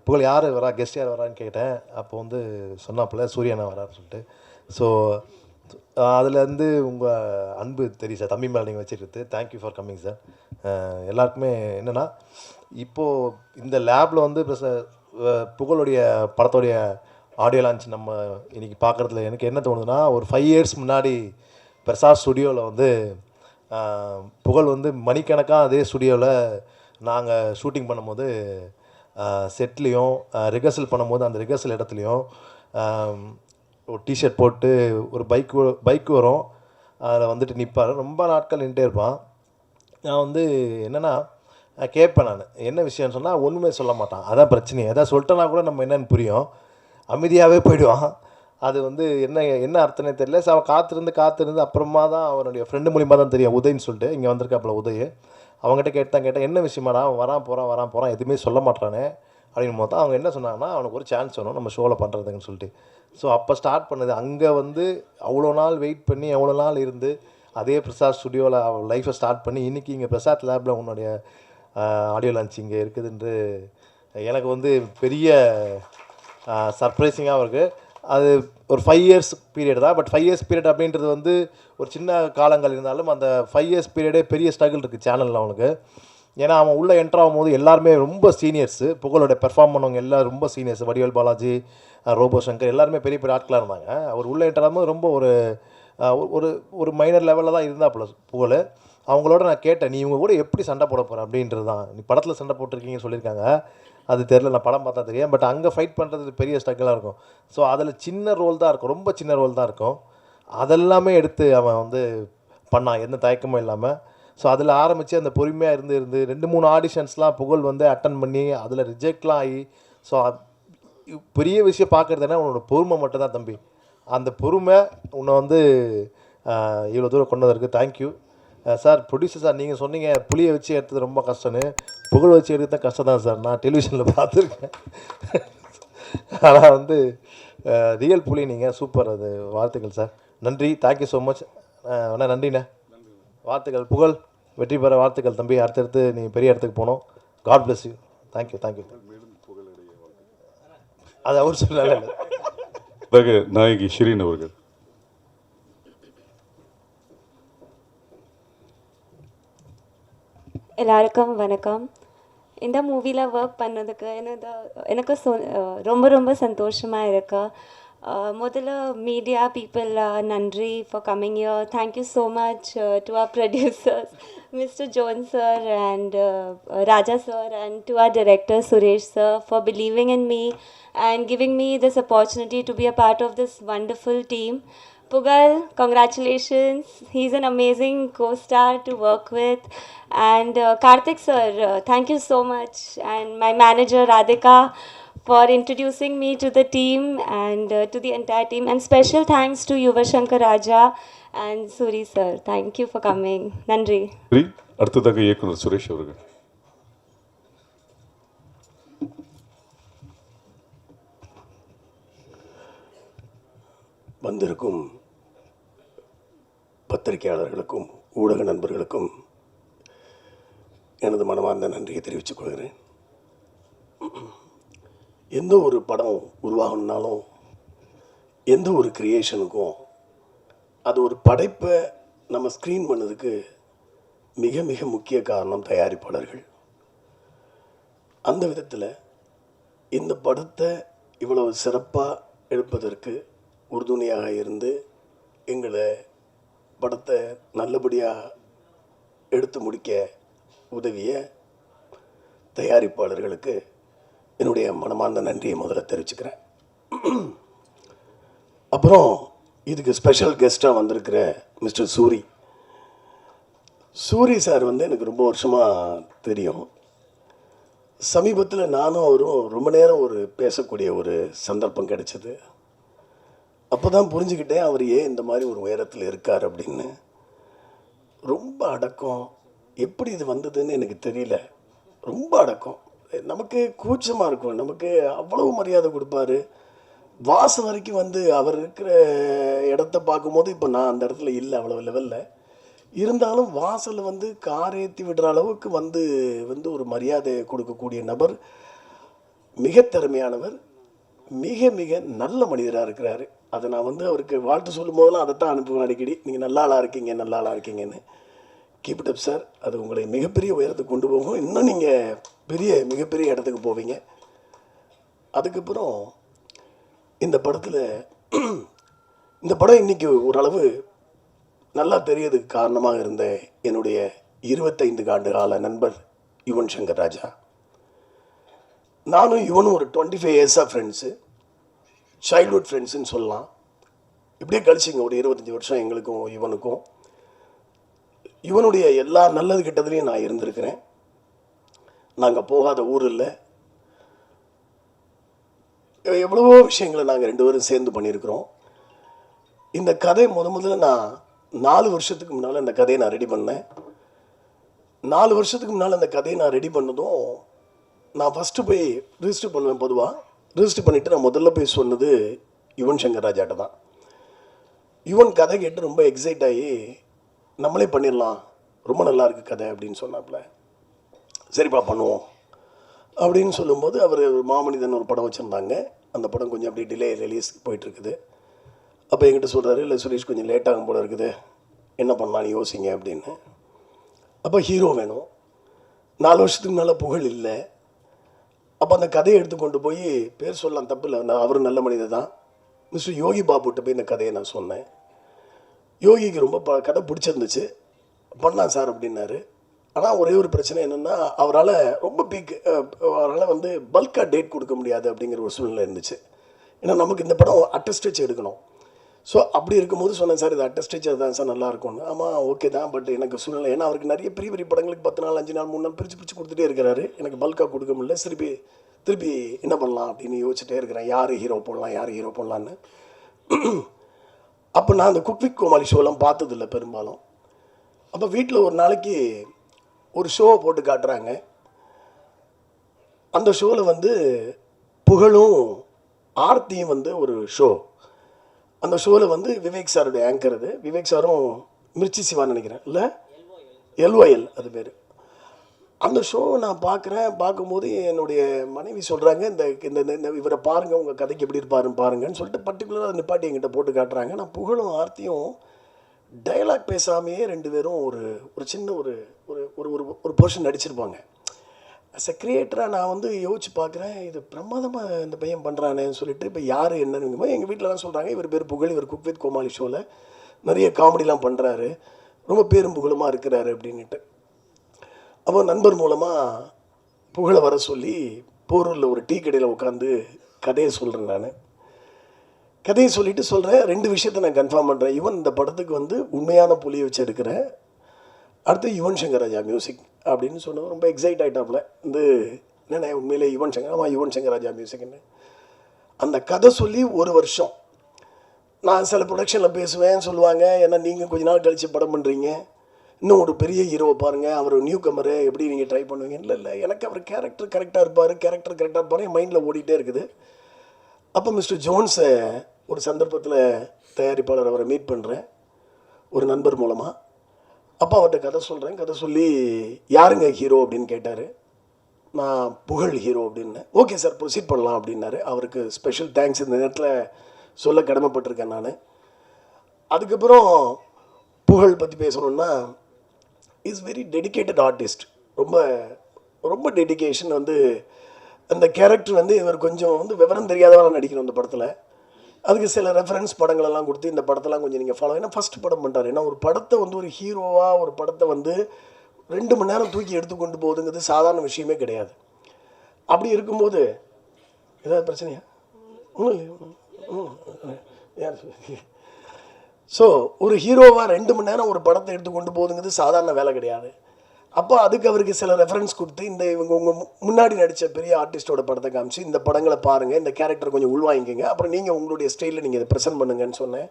புகழ் யார் வரா, கெஸ்ட் யார் வரான்னு கேட்டேன். அப்போ வந்து சொன்னாப்புல சூரியனா வரான்னு சொல்லிட்டு. ஸோ அதுலேருந்து உங்கள் அன்பு தெரியும் சார், தம்பி மேலே நீங்கள் வச்சுருக்குது. Thank you for coming sir. எல்லாருக்குமே என்னென்னா, இப்போது இந்த லேபில் வந்து புகழுடைய படத்தோடைய ஆடியோ லான்ச் நம்ம இன்றைக்கி பார்க்குறதுல எனக்கு என்ன தோணுதுன்னா, ஒரு 5 years முன்னாடி பிரசாத் ஸ்டுடியோவில் வந்து புகழ் வந்து மணிக்கணக்காக அதே ஸ்டுடியோவில் நாங்கள் ஷூட்டிங் பண்ணும்போது செட்லேயும் ரிஹர்சல் பண்ணும்போது அந்த ரிஹர்சல் இடத்துலையும் ஒரு டிஷர்ட் போட்டு ஒரு பைக் வரும், அதில் வந்துட்டு நிற்பார். ரொம்ப நாட்கள் நின்றுட்டே இருப்பான். நான் வந்து என்னென்னா கேட்பேன், நான் என்ன விஷயம்னு சொன்னால் ஒன்றுமே சொல்ல மாட்டான். அதான் பிரச்சனை. எதாவது சொல்லிட்டேன்னா கூட நம்ம என்னென்னு புரியும், அமைதியாகவே போயிடுவான். அது வந்து என்ன அர்த்தமே தெரியல. ஸோ அவன் காத்திருந்து அப்புறமா தான் அவனுடைய ஃப்ரெண்டு மூலிமா தான் தெரியும், உதயன்னு சொல்லிட்டு. இங்கே வந்திருக்காப்புல உதய். அவங்ககிட்ட கேட்டேன் என்ன விஷயமாடா, அவன் வரான் போகிறான் எதுவுமே சொல்ல மாட்டானே அப்படின்னு போது அவங்க என்ன சொன்னாங்கன்னா, அவனுக்கு ஒரு சான்ஸ் வேணும் நம்ம ஷோவில் பண்ணுறதுன்னு சொல்லிட்டு. ஸோ அப்போ ஸ்டார்ட் பண்ணது. அங்கே வந்து அவ்வளோ நாள் வெயிட் பண்ணி எவ்வளோ நாள் இருந்து அதே பிரசாத் ஸ்டுடியோவில் லைஃப்பை ஸ்டார்ட் பண்ணி இன்றைக்கி இங்கே பிரசாத் லேபில் உன்னுடைய ஆடியோ லான்ச் இங்கே இருக்குதுன்று எனக்கு வந்து பெரிய சர்ப்ரைசிங்காகவும் இருக்குது. அது ஒரு 5 years பீரியட் தான். பட் 5 years பீரியட் அப்படின்றது வந்து ஒரு சின்ன காலங்கள் இருந்தாலும் அந்த 5 years பீரியடே பெரிய ஸ்ட்ரகிள் இருக்குது சேனலில் அவனுக்கு. ஏன்னா அவன் உள்ளே என்ட்ரு ஆகும்போது எல்லாருமே ரொம்ப சீனியர்ஸு. புகழோட பெர்ஃபார்ம் பண்ணவங்க எல்லோரும் ரொம்ப சீனியர்ஸ். வடிவேல் பாலாஜி, ரோபோ சங்கர் எல்லாருமே பெரிய பெரிய ஆட்களாக இருந்தாங்க. அவர் உள்ளே என்ட்ரு ஆகும்போது ரொம்ப ஒரு மைனர் லெவலில் தான் இருந்தாப்புல புகழ். அவங்களோட நான் கேட்டேன், நீ இவங்க கூட எப்படி சண்டை போட போகிற அப்படின்றது தான். நீ படத்தில் சண்டை போட்டிருக்கீங்கன்னு சொல்லியிருக்காங்க, அது தெரில, நான் படம் பார்த்தா தெரியும். பட் அங்கே ஃபைட் பண்ணுறது பெரிய ஸ்ட்ரகிளாக இருக்கும். ஸோ அதில் சின்ன ரோல் தான் இருக்கும், ரொம்ப சின்ன ரோல் தான் இருக்கும். அதெல்லாமே எடுத்து அவன் வந்து பண்ணான், எந்த தயக்கமும் இல்லாமல். ஸோ அதில் ஆரம்பித்து அந்த பொறுமையாக இருந்து 2-3 ஆடிஷன்ஸ்லாம் புகழ் வந்து அட்டன் பண்ணி அதில் ரிஜெக்ட்லாம் ஆகி. ஸோ பெரிய விஷயம் பார்க்குறதுனா உன்னோட பொறுமை மட்டும் தான் தம்பி. அந்த பொறுமை உன்னை வந்து இவ்வளோ தூரம் கொண்டு வந்திருக்கு. Thank you sir. ப்ரொடியூசர் சார், நீங்கள் சொன்னீங்க புளியை வச்சு எடுத்தது ரொம்ப கஷ்டம்னு. புகழ் வச்சு எடுத்து தான் கஷ்டம் தான் சார். நான் டெலிவிஷனில் பார்த்துருக்கேன். ஆனால் வந்து ரியல் புலி நீங்கள், சூப்பர். அது வாழ்த்துக்கள் சார். நன்றி, தேங்க்யூ ஸோ மச். அண்ணா நன்றிண்ணே, வாழ்த்துக்கள். புகழ் வெற்றி பெற வாழ்த்துக்கள் தம்பி. அடுத்தடுத்து நீங்கள் பெரிய இடத்துக்கு போகணும். God bless you. தேங்க்யூ. அது அவர் சொல்லல. நாயகி ஷிரீன் அவர்கள். எல்லாருக்கும் வணக்கம். இந்த மூவியில் ஒர்க் பண்ணதுக்கு எனக்கு ரொம்ப சந்தோஷமாக இருக்கு. முதல்ல மீடியா பீப்புள் நன்றி for coming here. Thank you so much to our producers mister John sir and Raja sir and to our director Suresh sir for believing in me and giving me this opportunity to be a part of this wonderful team. Pugal, congratulations. He's an amazing co-star to work with. And Karthik sir, thank you so much. And my manager Radhika for introducing me to the team and to the entire team. And special thanks to Yuva Shankar Raja and Suri sir. Thank you for coming. Nandri. அடுத்ததாக இயக்குனர் சுரேஷ் அவர்கள். வந்திருக்கும் பத்திரிகையாளர்களுக்கும் ஊடக நண்பர்களுக்கும் எனது மனமார்ந்த நன்றியை தெரிவித்துக் கொள்கிறேன். எந்த ஒரு படம் உருவாகணுன்னாலும் எந்த ஒரு கிரியேஷனுக்கும் அது ஒரு படைப்பை நம்ம ஸ்க்ரீன் பண்ணதுக்கு மிக மிக முக்கிய காரணம் தயாரிப்பாளர்கள். அந்த விதத்தில் இந்த படத்தை இவ்வளவு சிறப்பாக எடுப்பதற்கு உறுதுணையாக இருந்து எங்களை படத்தை நல்லபடியாக எடுத்து முடிக்க உதவிய தயாரிப்பாளர்களுக்கு என்னுடைய மனமார்ந்த நன்றியை முதல்ல தெரிவிச்சுக்கிறேன். அப்புறம் இதுக்கு ஸ்பெஷல் கெஸ்ட்டாக வந்திருக்கிற மிஸ்டர் சூரி சார் வந்து எனக்கு ரொம்ப வருஷமாக தெரியும். சமீபத்தில் நானும் அவரும் ரொம்ப நேரம் பேசக்கூடிய ஒரு சந்தர்ப்பம் கிடைச்சது. அப்போ தான் புரிஞ்சுக்கிட்டேன் அவர் ஏன் இந்த மாதிரி ஒரு உயரத்தில் இருக்கார் அப்படின்னு. ரொம்ப அடக்கம். எப்படி இது வந்ததுன்னு எனக்கு தெரியல. ரொம்ப அடக்கம். நமக்கு கூச்சமாக இருக்கும். நமக்கு அவ்வளவு மரியாதை கொடுப்பாரு. வாசல் வரைக்கும் வந்து அவர் இருக்கிற இடத்த பார்க்கும்போது இப்போ நான் அந்த இடத்துல இல்லை அவ்வளோ லெவலில் இருந்தாலும் வாசலில் வந்து கார் ஏற்றி விடுற அளவுக்கு வந்து ஒரு மரியாதை கொடுக்கக்கூடிய நபர். மிக திறமையானவர். மிக மிக நல்ல மனிதராக இருக்கிறாரு. அதை நான் வந்து அவருக்கு வாழ்த்து சொல்லும் போதெல்லாம் அதைத்தான் அனுப்புவேன் அடிக்கடி. நீங்கள் நல்ல ஆளாக இருக்கீங்க, நல்ல ஆளாக இருக்கீங்கன்னு. Keep it up sir. அது உங்களை மிகப்பெரிய உயரத்துக்கு கொண்டு போகும். இன்னும் நீங்கள் மிகப்பெரிய இடத்துக்கு போவீங்க. அதுக்கப்புறம் இந்த படம் இன்றைக்கி ஓரளவு நல்லா தெரியறதுக்கு காரணமாக இருந்த என்னுடைய 25 ஆண்டு கால நண்பர் யுவன் சங்கர் ராஜா. நானும் யுவனும் ஒரு 25 இயர்ஸாக ஃப்ரெண்ட்ஸு, சைல்ட்ஹுட் ஃப்ரெண்ட்ஸுன்னு சொல்லலாம். இப்படியே கழிச்சிங்க ஒரு 25 வருஷம் எங்களுக்கும் யுவனுக்கும். யுவனுடைய எல்லா நல்லது கெட்டதுலேயும் நான் இருந்திருக்கிறேன். நாங்கள் போகாத ஊர் இல்லை. எவ்வளவோ விஷயங்களை நாங்கள் 2 பேரும் சேர்ந்து பண்ணியிருக்கிறோம். இந்த கதை முதல்ல நான் 4 வருஷத்துக்கு முன்னால் இந்த கதையை நான் ரெடி பண்ணேன். 4 வருஷத்துக்கு முன்னால் அந்த கதையை நான் ரெடி பண்ணதும் நான் ஃபஸ்ட்டு போய் ரிஜிஸ்டர் பண்ணுவேன். பொதுவாக ரிஜிஸ்டர் பண்ணிவிட்டு நான் முதல்ல போய் சொன்னது யுவன் சங்கர் ராஜாட்ட தான். யுவன் கதை கேட்டு ரொம்ப எக்ஸைட் ஆகி நம்மளே பண்ணிடலாம், ரொம்ப நல்லா இருக்குது கதை அப்படின்னு சொன்னாப்புல. சரிப்பா பண்ணுவோம் அப்படின்னு சொல்லும்போது அவர் மாமனிதன் ஒரு படம் வச்சுருந்தாங்க. அந்த படம் கொஞ்சம் அப்படியே டிலே ரிலீஸ் போயிட்டுருக்குது. அப்போ என்கிட்ட சொல்கிறாரு, இல்லை சுரேஷ் கொஞ்சம் லேட்டாகும் போல இருக்குது, என்ன பண்ணலான்னு யோசிங்க அப்படின்னு. அப்போ ஹீரோ வேணும். 4 வருஷத்துக்கு முன்னால் புகழ் இல்லை. அப்போ அந்த கதையை எடுத்துக்கொண்டு போய் பேர் சொல்லலாம், தப்பு இல்லை, அவர் நல்ல மனிதர் தான். மிஸ்டர் யோகி பாபுட்ட போய் இந்த கதையை நான் சொன்னேன். யோகிக்கு ரொம்ப கதை பிடிச்சிருந்துச்சு, பண்ணலாம் சார் அப்படின்னாரு. ஆனால் ஒரே ஒரு பிரச்சனை என்னென்னா, அவரால் ரொம்ப அவரால் வந்து பல்காக டேட் கொடுக்க முடியாது அப்படிங்கிற ஒரு சூழ்நிலை இருந்துச்சு. ஏன்னா நமக்கு இந்த படம் அட்டஸ்டேஜ் எடுக்கணும். ஸோ அப்படி இருக்கும்போது சொன்னேன், சார் இது அட்டஸ்டேஜ் தான் சார் நல்லாயிருக்கும்னு. ஆமாம் ஓகே தான், பட் எனக்கு சூழ்நிலை, ஏன்னா அவருக்கு நிறைய பெரிய பெரிய படங்களுக்கு 10 நாள் 5 நாள் 3 நாள் பிரித்து கொடுத்துட்டே இருக்கிறாரு. எனக்கு பல்காக கொடுக்க முடியல. திருப்பி என்ன பண்ணலாம் அப்படின்னு யோசிச்சுட்டே இருக்கிறேன், யார் ஹீரோ போடலான்னு. அப்போ நான் அந்த குக் வித் கோமாளி ஷோலாம் பார்த்ததில்லை பெரும்பாலும். அப்போ வீட்டில் ஒரு நாளைக்கு ஒரு ஷோவை போட்டு காட்டுறாங்க. அந்த ஷோவில் வந்து புகழும் ஆர்த்தியும் வந்து ஒரு ஷோ. அந்த ஷோவில் வந்து விவேக் சாருடைய ஆங்கர். அது விவேக் சாரும் மிர்ச்சி சிவான்னு நினைக்கிறேன், இல்லை LOL அது பேர். அந்த ஷோவை நான் பார்க்கும்போது என்னுடைய மனைவி சொல்கிறாங்க, இந்த இவரை பாருங்கள், உங்கள் கதைக்கு எப்படி பாருங்கன்னு சொல்லிட்டு பர்டிகுலராக நிப்பாட்டி என்கிட்ட போட்டு காட்டுறாங்க. நான் புகழும் ஆர்த்தியும் டயலாக் பேசாமையே 2 பேரும் ஒரு சின்ன ஒரு போர்ஷன் நடிச்சிருப்பாங்க. அஸ் எ கிரியேட்டராக நான் வந்து யோசிச்சு பார்க்குறேன், இது பிரமாதமாக இந்த பையன் பண்ணுறானேன்னு சொல்லிட்டு. இப்போ யார் என்னன்னு எங்கள் வீட்டிலலாம் சொல்கிறாங்க, இவர் பேர் புகழ், இவர் குக் வித் கோமாளி ஷோவில் நிறைய காமெடிலாம் பண்ணுறாரு, ரொம்ப பேரும் புகழுமாக இருக்கிறாரு அப்படின்ட்டு. அப்போ நண்பர் மூலமாக புகழை வர சொல்லி போரூரில் ஒரு டீ கடையில் உட்காந்து கதையை சொல்கிறேன். நான் கதையை சொல்லிவிட்டு சொல்கிறேன், 2 விஷயத்தை நான் கன்ஃபார்ம் பண்ணுறேன். யுவன் இந்த படத்துக்கு வந்து உண்மையான புலியை வச்சு எடுக்கிறேன், அடுத்து யுவன் சங்கர் ராஜா மியூசிக் அப்படின்னு சொன்னது ரொம்ப எக்ஸைட் ஆகிட்டாப்புல. என்னென்ன உண்மையிலே யுவன் சங்கர் ராஜா மியூசிக்னு அந்த கதை சொல்லி 1 வருஷம் நான் சில ப்ரொடக்ஷனில் பேசுவேன் சொல்லுவாங்க, ஏன்னா நீங்கள் கொஞ்ச நாள் கழித்து படம் பண்ணுறீங்க, இன்னும் ஒரு பெரிய ஹீரோவை பாருங்கள், அவர் நியூ கமரு, எப்படி நீங்கள் ட்ரை பண்ணுவீங்க. இல்லை எனக்கு அவர் கேரக்டர் கரெக்டாக இருப்பார், என் மைண்டில் ஓடிட்டே இருக்குது. அப்போ மிஸ்டர் ஜோன்ஸை ஒரு சந்தர்ப்பத்தில் தயாரிப்பாளர் அவரை மீட் பண்ணுறேன் ஒரு நண்பர் மூலமாக. அப்போ அவர்கிட்ட கதை சொல்கிறேன். கதை சொல்லி யாருங்க ஹீரோ அப்படின்னு கேட்டார். நான் புகழ் ஹீரோ அப்படின்னு. ஓகே சார் ப்ரொசீட் பண்ணலாம் அப்படின்னாரு. அவருக்கு ஸ்பெஷல் தேங்க்ஸ் இந்த நேரத்தில் சொல்ல கடமைப்பட்டிருக்கேன் நான். அதுக்கப்புறம் புகழ் பற்றி பேசணுன்னா, இஸ் வெரி டெடிக்கேட்டட் ஆர்டிஸ்ட். ரொம்ப ரொம்ப டெடிக்கேஷன் வந்து அந்த கேரக்டர் வந்து இவர் கொஞ்சம் வந்து விவரம் தெரியாதவராக நடிக்கணும் இந்த படத்தில். அதுக்கு சில ரெஃபரன்ஸ் படங்களெல்லாம் கொடுத்து இந்த படத்தெல்லாம் கொஞ்சம் நீங்கள் ஃபாலோ, ஏன்னா ஃபஸ்ட் படம் பண்ணுறாரு. ஏன்னா ஒரு படத்தை வந்து ஒரு ஹீரோவாக ஒரு படத்தை வந்து 2 மணி நேரம் தூக்கி எடுத்து கொண்டு போகுதுங்கிறது சாதாரண விஷயமே கிடையாது. அப்படி இருக்கும்போது ஏதாவது பிரச்சனையா? ஒன்றும் இல்லை. ஸோ ஒரு ஹீரோவாக 2 மணி நேரம் ஒரு படத்தை எடுத்து கொண்டு போகுதுங்கிறது சாதாரண வேலை கிடையாது. அப்போ அதுக்கு அவருக்கு சில ரெஃபரன்ஸ் கொடுத்து இவங்க உங்கள் முன்னாடி நடித்த பெரிய ஆர்டிஸ்டோட படத்தை காமிச்சு இந்த படங்களை பாருங்கள், இந்த கேரக்டர் கொஞ்சம் உள்வாங்கிக்கங்க, அப்புறம் நீங்கள் உங்களுடைய ஸ்டைலில் நீங்கள் இதை ப்ரெசென்ட் பண்ணுங்கன்னு சொன்னேன்.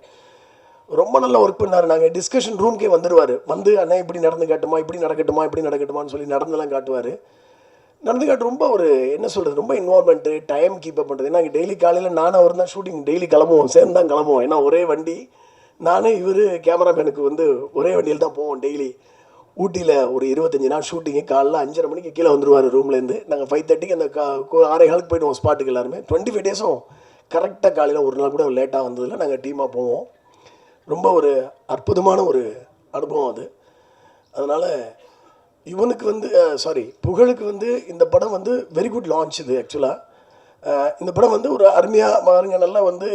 ரொம்ப நல்லா ஒர்க் பண்ணார். நாங்கள் டிஸ்கஷன் ரூம்க்கே வந்துடுவார். வந்து அண்ணா இப்படி நடந்து காட்டுமா, இப்படி நடக்கட்டுமா, இப்படி நடக்கட்டுமான்னு சொல்லி நடந்தெல்லாம் காட்டுவார். நடந்து காட்டு ரொம்ப ஒரு என்ன சொல்கிறது, ரொம்ப இன்வால்மெண்ட்டு, டைம் கீப்பப் பண்ணுறது. ஏன்னா டெய்லி காலையில் நானும் அவர் தான் ஷூட்டிங் டெய்லி கிளம்புவோம், சேர்ந்து தான் கிளம்புவோம். ஏன்னா ஒரே வண்டி, நானே இவர் கேமராமேனுக்கு வந்து ஒரே வண்டியில் தான் போவோம் டெய்லி. ஊட்டியில் ஒரு 25 நாள் ஷூட்டிங்கு. காலைல 5:30 மணிக்கு கீழே வந்துடுவார் ரூம்லேருந்து. நாங்கள் 5:30க்கு அந்த 6:15 போய்டுவோம் ஸ்பாட்டுக்கு எல்லாருமே. 25 டேஸும் கரெக்டாக காலையில் ஒரு நாள் கூட லேட்டாக வந்ததில்லை. நாங்கள் டீமாக போவோம். ரொம்ப ஒரு அற்புதமான ஒரு அனுபவம் அது. அதனால் இவனுக்கு வந்து புகழுக்கு வந்து இந்த படம் வந்து வெரி குட் லான்ச். இது ஆக்சுவலாக இந்த படம் வந்து ஒரு அருமையாக பாருங்க, நல்லா வந்து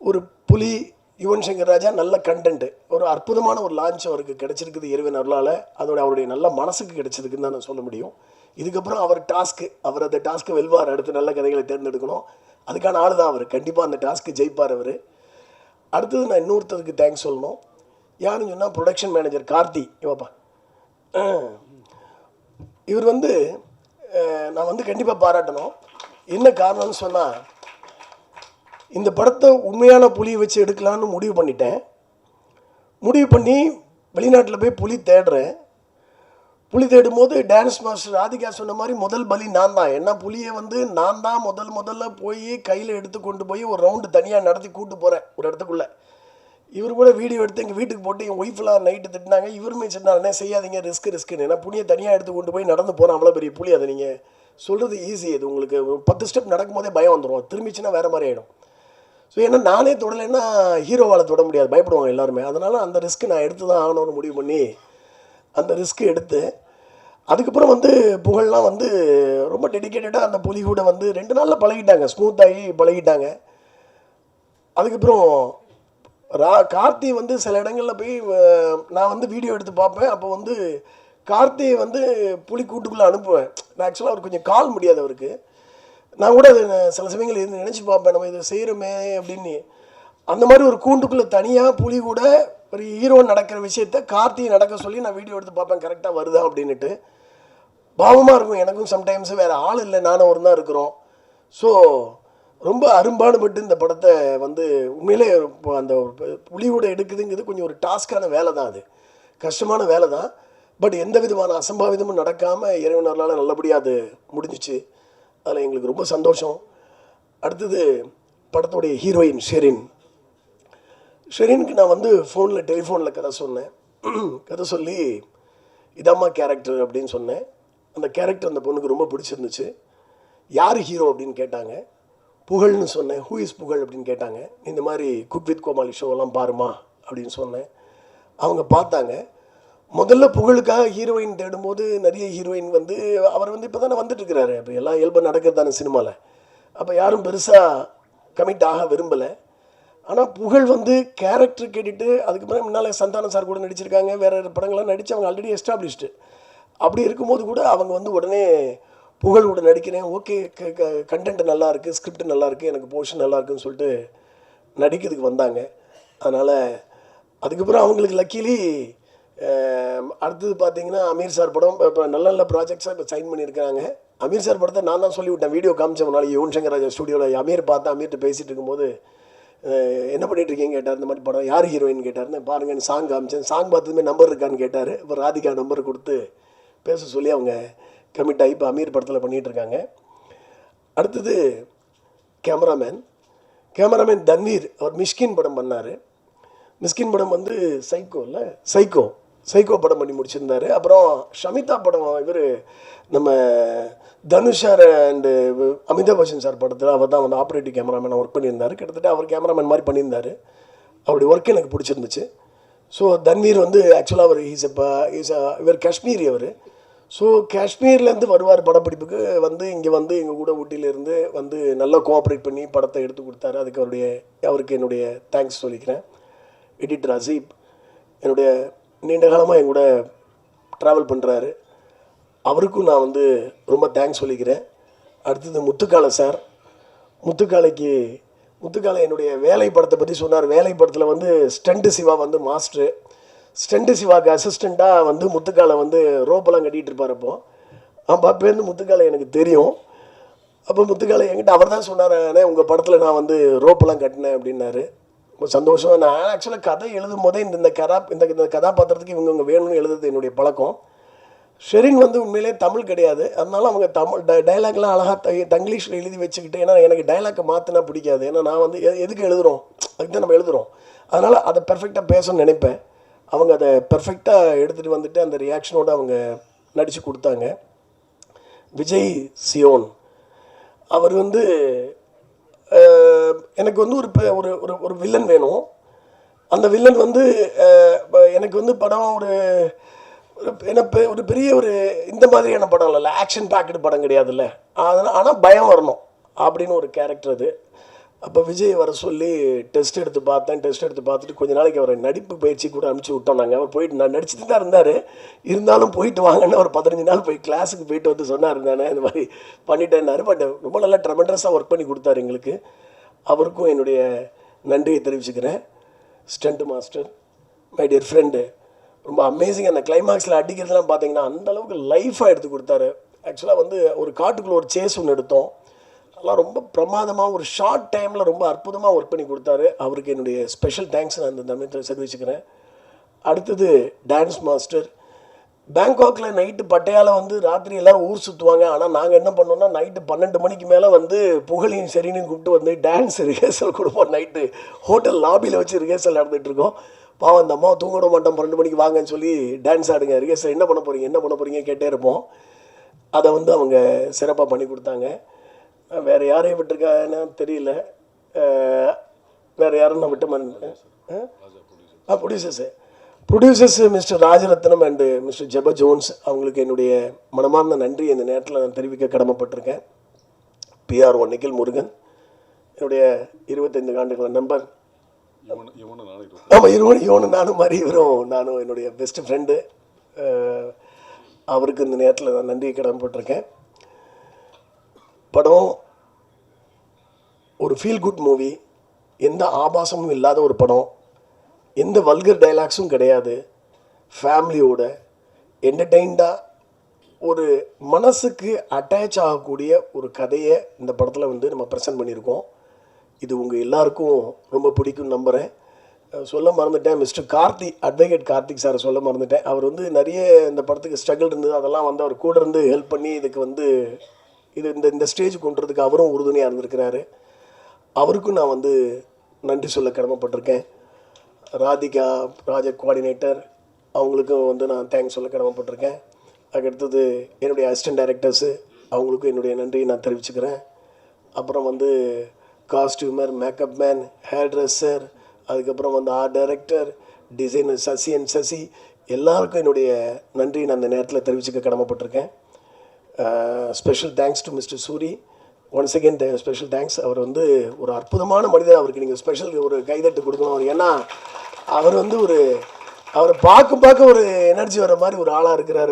ஒரு புலி, யுவன் சங்கர் ராஜா, நல்ல கண்டென்ட்டு, ஒரு அற்புதமான ஒரு லான்ச் அவருக்கு கிடச்சிருக்குது இறைவன் அருளால். அவருடைய நல்ல மனசுக்கு கிடச்சிருக்குன்னு தான் நான் சொல்ல முடியும். இதுக்கப்புறம் அவர் அந்த டாஸ்க்கு வெல்வார். அடுத்து நல்ல கதைகளை தேர்ந்தெடுக்கணும். அதுக்கான ஆள் தான் அவர். கண்டிப்பாக அந்த டாஸ்க்கு ஜெயிப்பார் அவர். அடுத்தது நான் இன்னொருத்தருக்கு தேங்க்ஸ் சொல்லணும். யாருன்னு சொன்னால் ப்ரொடக்ஷன் மேனேஜர் கார்த்தி. இவப்பா இவர் வந்து நான் வந்து கண்டிப்பாக பாராட்டணும். என்ன காரணம்னு சொன்னால், இந்த படத்தை உண்மையான புலியை வச்சு எடுக்கலான்னு முடிவு பண்ணிட்டேன். முடிவு பண்ணி வெளிநாட்டில் போய் புலி தேடுறேன். புலி தேடும்போது டான்ஸ் மாஸ்டர் ராதிகா சொன்ன மாதிரி முதல் பலி நான் தான். ஏன்னா புலியை வந்து நான் தான் முதல்ல போய் கையில் எடுத்து கொண்டு போய் ஒரு ரவுண்டு தனியாக நடத்தி கூப்பிட்டு போகிறேன் ஒரு இடத்துக்குள்ளே. இவர் கூட வீடியோ எடுத்து எங்கள் வீட்டுக்கு போட்டு என் ஒய்ஃபெலாம் நைட்டு திட்டினாங்க. இவருமே சொன்னாருன்னே செய்யாதீங்க, ரிஸ்க்குன்னு. ஏன்னா புலியை தனியாக எடுத்து கொண்டு போய் நடந்து போகிறேன், அவ்வளோ பெரிய புலி. அதை நீங்கள் சொல்கிறது ஈஸி. அது உங்களுக்கு 10 ஸ்டெப் நடக்கும்போதே பயம் வந்துடும். திரும்பிச்சுன்னா வேறு மாதிரி ஆகிடும். ஸோ ஏன்னா நானே தொடலைன்னா ஹீரோவால் தொட முடியாது, பயப்படுவாங்க எல்லாருமே. அதனால் அந்த ரிஸ்க்கு நான் எடுத்து தான் ஆகணும்னு முடிவு பண்ணி அந்த ரிஸ்க்கு எடுத்து, அதுக்கப்புறம் வந்து புகழ்லாம் வந்து ரொம்ப டெடிக்கேட்டடாக அந்த புலி கூட வந்து 2 நாளில் பழகிட்டாங்க, ஸ்மூத்தாகி பழகிட்டாங்க. அதுக்கப்புறம் கார்த்தி வந்து சில இடங்களில் போய் நான் வந்து வீடியோ எடுத்து பார்ப்பேன். அப்போ வந்து கார்த்தியை வந்து புலி கூட்டுக்குள்ளே அனுப்புவேன். நான் ஆக்சுவலாக அவருக்கு கொஞ்சம் கால் முடியாது அவருக்கு. நான் கூட அது சில சமயங்கள் இருந்து நினச்சி பார்ப்பேன், நம்ம இதை செய்கிறோமே அப்படின்னு. அந்த மாதிரி ஒரு கூண்டுக்குள்ளே தனியாக புலி கூட ஒரு ஹீரோ நடக்கிற விஷயத்த கார்த்தியை நடக்க சொல்லி நான் வீடியோ எடுத்து பார்ப்பேன், கரெக்டாக வருதா அப்படின்ட்டு. பாவமாக இருக்கும் எனக்கும். சம்டைம்ஸ் வேறு ஆள் இல்லை, நானும் ஒரு தான் இருக்கிறோம். ஸோ ரொம்ப அரும்பாடுபட்டு இந்த படத்தை வந்து உண்மையிலே அந்த புலியோட எடுக்குதுங்கிறது கொஞ்சம் ஒரு டாஸ்க்கான வேலை தான். அது கஷ்டமான வேலை தான். பட் எந்த விதமான அசம்பாவிதமும் நடக்காமல் இறைவனர்களால் நல்லபடியாக அது முடிஞ்சிச்சு. அதில் எங்களுக்கு ரொம்ப சந்தோஷம். அடுத்தது படத்துடைய ஹீரோயின் ஷெரினுக்கு நான் வந்து டெலிஃபோனில் கதை சொன்னேன். கதை சொல்லி இதாம்மா கேரக்டர் அப்படின்னு சொன்னேன். அந்த கேரக்டர் அந்த பொண்ணுக்கு ரொம்ப பிடிச்சிருந்துச்சு. யார் ஹீரோ அப்படின்னு கேட்டாங்க. புகழ்னு சொன்னேன். ஹூ இஸ் புகழ் அப்படின்னு கேட்டாங்க. இந்த மாதிரி குக் வித் கோமாளி ஷோவெல்லாம் பாருமா அப்படின்னு சொன்னேன். அவங்க பார்த்தாங்க. முதல்ல புகழுக்காக ஹீரோயின் தேடும்போது நிறைய ஹீரோயின் வந்து அவர் வந்து இப்போ தானே வந்துட்டுருக்கிறாரு. அப்போ எல்லாம் இயல்பாக நடக்கிறது தானே சினிமாவில். அப்போ யாரும் பெருசாக கமிட் ஆக விரும்பலை. ஆனால் புகழ் வந்து கேரக்டர் கேட்டுட்டு அதுக்கப்புறம் முன்னால் சந்தானம் சார் கூட நடிச்சிருக்காங்க, வேறு படங்கள்லாம் நடித்து அவங்க ஆல்ரெடி எஸ்டாப்ளிஷ்டு. அப்படி இருக்கும்போது கூட அவங்க வந்து உடனே புகழ் கூட நடிக்கிறேன், ஓகே கண்டென்ட் நல்லா இருக்குது, ஸ்கிரிப்ட் நல்லா இருக்குது, எனக்கு போர்ஷன் நல்லா இருக்குன்னு சொல்லிட்டு நடிக்கிறதுக்கு வந்தாங்க. அதனால் அதுக்கப்புறம் அவங்களுக்கு லக்கிலி அடுத்தது பார்த்தீங்கன்னா அமீர் சார் படம் இப்போ நல்ல நல்ல ப்ராஜெக்ட்ஸாக இப்போ சைன் பண்ணியிருக்காங்க. அமீர் சார் படத்தை நான் தான் சொல்லிவிட்டேன். வீடியோ காமிச்ச ஒரு நாளைக்கு யுவன் சங்கர் ராஜா ஸ்டுடியோவில் அமீர் பார்த்தேன். அமீர்கிட்ட பேசிகிட்டு இருக்கும்போது என்ன பண்ணிகிட்ருக்கீங்க கேட்டார். இந்த மாதிரி படம் யார் ஹீரோயின் கேட்டார்னு. பாருங்கன்னு சாங் காமிச்சேன். சாங் பார்த்ததுமே நம்பர் இருக்கான்னு கேட்டார். இப்போ ராதிகா நம்பர் கொடுத்து பேச சொல்லி அவங்க கமிட் ஆகி இப்போ அமீர் படத்தில் பண்ணிகிட்ருக்காங்க. அடுத்தது கேமராமேன் தன்வீர். அவர் மிஷ்கின் படம் பண்ணார். மிஷ்கின் படம் வந்து சைக்கோ படம் பண்ணி முடிச்சிருந்தார். அப்புறம் ஷமிதா படம் இவர் நம்ம தனுஷார் அண்டு அமிதாப் பச்சன் சார் படத்தில் அவர் தான் வந்து ஆப்ரேட்டிவ் கேமராமேனாக ஒர்க் பண்ணியிருந்தார். கிட்டத்தட்ட அவர் கேமராமேன் மாதிரி பண்ணியிருந்தார். அவருடைய ஒர்க் எனக்கு பிடிச்சிருந்துச்சு. ஸோ தன்வீர் வந்து ஆக்சுவலாக அவர் இவர் காஷ்மீரி அவர். ஸோ காஷ்மீர்லேருந்து வருவார் படப்பிடிப்புக்கு வந்து இங்கே வந்து எங்கள் கூட ஊட்டியிலேருந்து வந்து நல்லா கோஆப்ரேட் பண்ணி படத்தை எடுத்து கொடுத்தாரு. அதுக்கு அவருக்கு என்னுடைய தேங்க்ஸ் சொல்லிக்கிறேன். எடிட்டர் அசீப் என்னுடைய நீண்ட காலமாக என் கூட ட்ராவல் பண்ணுறாரு, அவருக்கும் நான் வந்து ரொம்ப தேங்க்ஸ் சொல்லிக்கிறேன். அடுத்தது முத்துக்காலை சார். முத்துக்காலை என்னுடைய வேலை படத்தை பற்றி சொன்னார். வேலை படத்தில் வந்து ஸ்டண்ட்டு சிவா வந்து மாஸ்டரு, ஸ்டண்ட்டு சிவாவுக்கு அசிஸ்டண்ட்டாக வந்து முத்துக்காலை வந்து ரோப்பெல்லாம் கட்டிகிட்டு இருப்பார். அப்போலேருந்து முத்துக்காலை எனக்கு தெரியும். அப்போ முத்துக்காலை என்கிட்ட அவர் தான் சொன்னார், உங்கள் படத்தில் நான் வந்து ரோப்பெல்லாம் கட்டினேன் அப்படின்னாரு. ரொம்ப சந்தோஷம். நான் ஆக்சுவலாக கதை எழுதும் போதே இந்த கதாபாத்திரத்துக்கு இவங்க வேணும்னு எழுதுறது என்னுடைய பழக்கம். ஷெரின் வந்து உண்மையிலே தமிழ் கிடையாது, அதனால அவங்க தமிழ் டைலாக்லாம் அழகாக தங்கிலீஷில் எழுதி வச்சுக்கிட்டு, ஏன்னா எனக்கு டைலாக்கை மாற்றினா பிடிக்காது. ஏன்னா நான் வந்து எதுக்கு எழுதுகிறோம், அதுக்கு தான் நம்ம எழுதுகிறோம். அதனால் அதை பெர்ஃபெக்டாக பேசணும்னு நினைப்பேன். அவங்க அதை பெர்ஃபெக்டாக எடுத்துகிட்டு வந்துட்டு அந்த ரியாக்ஷனோடு அவங்க நடித்து கொடுத்தாங்க. விஜய் சியோன் அவர் வந்து எனக்கு வந்து ஒரு வில்லன் வேணும். அந்த வில்லன் வந்து எனக்கு வந்து படம் ஒரு பெரிய இந்த மாதிரியான படம் இல்லை, ஆக்ஷன் பேக்கடு படம் கிடையாதுல்ல, அதனால் ஆனால் பயம் வரணும் அப்படின்னு ஒரு கேரக்டர் அது. அப்போ விஜய் வர சொல்லி டெஸ்ட் எடுத்து பார்த்துட்டு கொஞ்ச நாளைக்கு அவரை நடிப்பு பயிற்சி கூட அனுப்பிச்சி விட்டோம். நாங்கள் அவர் போயிட்டு நான் நடிச்சுட்டு தான் இருந்தாலும் போயிட்டு வாங்கன்னு ஒரு 15 நாள் போய் கிளாஸுக்கு போயிட்டு வந்து சொன்னார். இருந்தானே இந்த மாதிரி பண்ணிட்டேன்னாரு. பட் ரொம்ப நல்லா ட்ரெமெண்டஸாக ஒர்க் பண்ணி கொடுத்தாரு எங்களுக்கு. அவருக்கும் என்னுடைய நன்றியை தெரிவிச்சுக்கிறேன். Stunt master, my dear friend, ரொம்ப அமேசிங். அந்த கிளைமாக்ஸில் அடிக்கிறதுலாம் பார்த்தீங்கன்னா அந்தளவுக்கு லைஃபாக எடுத்து கொடுத்தாரு. ஆக்சுவலாக வந்து ஒரு காட்டுக்குள்ளே ஒரு சேஸ் ஒன்று எடுத்தோம், அதெல்லாம் ரொம்ப பிரமாதமாக ஒரு ஷார்ட் டைமில் ரொம்ப அற்புதமாக ஒர்க் பண்ணி கொடுத்தாரு. அவருக்கு என்னுடைய ஸ்பெஷல் தேங்க்ஸ் நான் அந்த சமயத்தில் தெரிவிச்சுக்கிறேன். அடுத்தது டான்ஸ் மாஸ்டர். பேங்காக்கில் நைட்டு பட்டையால் வந்து ராத்திரி எல்லோரும் ஊர் சுற்றுவாங்க. ஆனால் நாங்கள் என்ன பண்ணோம்னா நைட்டு 12 மணிக்கு மேலே வந்து புகழையும் சரின்னு கூப்பிட்டு வந்து டான்ஸ் ரிஹர்சல் கொடுப்போம். நைட்டு ஹோட்டல் லாபியில் வச்சு ரிஹர்சல் நடந்துகிட்ருக்கோம். பாவம் அந்த அம்மா தூங்கிட மாட்டோம், 12 மணிக்கு வாங்கன்னு சொல்லி டான்ஸ் ஆடுங்க, ரிஹர்சல் என்ன பண்ண போகிறீங்க கேட்டே இருப்போம். அதை வந்து அவங்க சிறப்பாக பண்ணி கொடுத்தாங்க. வேறு யாரையும் விட்டுருக்கான்னு தெரியல, வேறு யாரும் நான் விட்ட மாதிரி producers mister Rajaratnam and mister ஜெப ஜோன்ஸ், அவங்களுக்கு என்னுடைய மனமார்ந்த நன்றி இந்த நேரத்தில் நான் தெரிவிக்க கடமைப்பட்டிருக்கேன். PR1 நிகில் முருகன், என்னுடைய 25 ஆண்டுகள் நண்பர். ஆமாம், இவனு நானும் மாதிரி நானும் என்னுடைய பெஸ்ட் ஃப்ரெண்டு. அவருக்கு இந்த நேரத்தில் நான் நன்றியை கடமைப்பட்டிருக்கேன். படம் ஒரு ஃபீல் குட் மூவி, எந்த ஆபாசமும் இல்லாத ஒரு படம், எந்த வல்கர் டைலாக்ஸும் கிடையாது, ஃபேமிலியோட என்டர்டெயின்டாக ஒரு மனசுக்கு அட்டாச் ஆகக்கூடிய ஒரு கதையை இந்த படத்தில் வந்து நம்ம ப்ரெசென்ட் பண்ணியிருக்கோம். இது உங்கள் எல்லாருக்கும் ரொம்ப பிடிக்கும்னு நம்புகிறேன். சொல்ல மறந்துட்டேன், மிஸ்டர் அட்வொகேட் கார்த்திக் சாரை சொல்ல மறந்துட்டேன். அவர் வந்து நிறைய இந்த படத்துக்கு ஸ்ட்ரகிள் இருந்தது, அதெல்லாம் வந்து அவர் கூட இருந்து ஹெல்ப் பண்ணி இதுக்கு வந்து இந்த ஸ்டேஜ் கொண்டுறதுக்கு அவரும் உறுதுணையாக இருந்திருக்கிறாரு. அவருக்கும் நான் வந்து நன்றி சொல்ல கடமைப்பட்டிருக்கேன். ராதிகா ப்ராஜெக்ட் கோஆர்டினேட்டர், அவங்களுக்கும் வந்து நான் தேங்க்ஸ் சொல்ல கடமைப்பட்டிருக்கேன். அதுக்கடுத்தது என்னுடைய அசிஸ்டன்ட் டைரக்டர்ஸு, அவங்களுக்கும் என்னுடைய நன்றியை நான் தெரிவிச்சுக்கிறேன். அப்புறம் வந்து costumer, makeup man, hair dresser, அதுக்கப்புறம் வந்து ஆர்ட் டைரக்டர், டிசைனர் சசி, எல்லாருக்கும் என்னுடைய நன்றியை நான் அந்த நேரத்தில் தெரிவிச்சுக்க கடமைப்பட்டிருக்கேன். Special thanks to mister Soori, once again special thanks. அவர் வந்து ஒரு அற்புதமான மனிதர். அவருக்கு நீங்கள் ஸ்பெஷல் ஒரு கைதட்டு கொடுக்கணும். அவர் ஏன்னா அவர் வந்து அவரை பார்க்க ஒரு எனர்ஜி வர மாதிரி ஒரு ஆளாக இருக்கிறார்.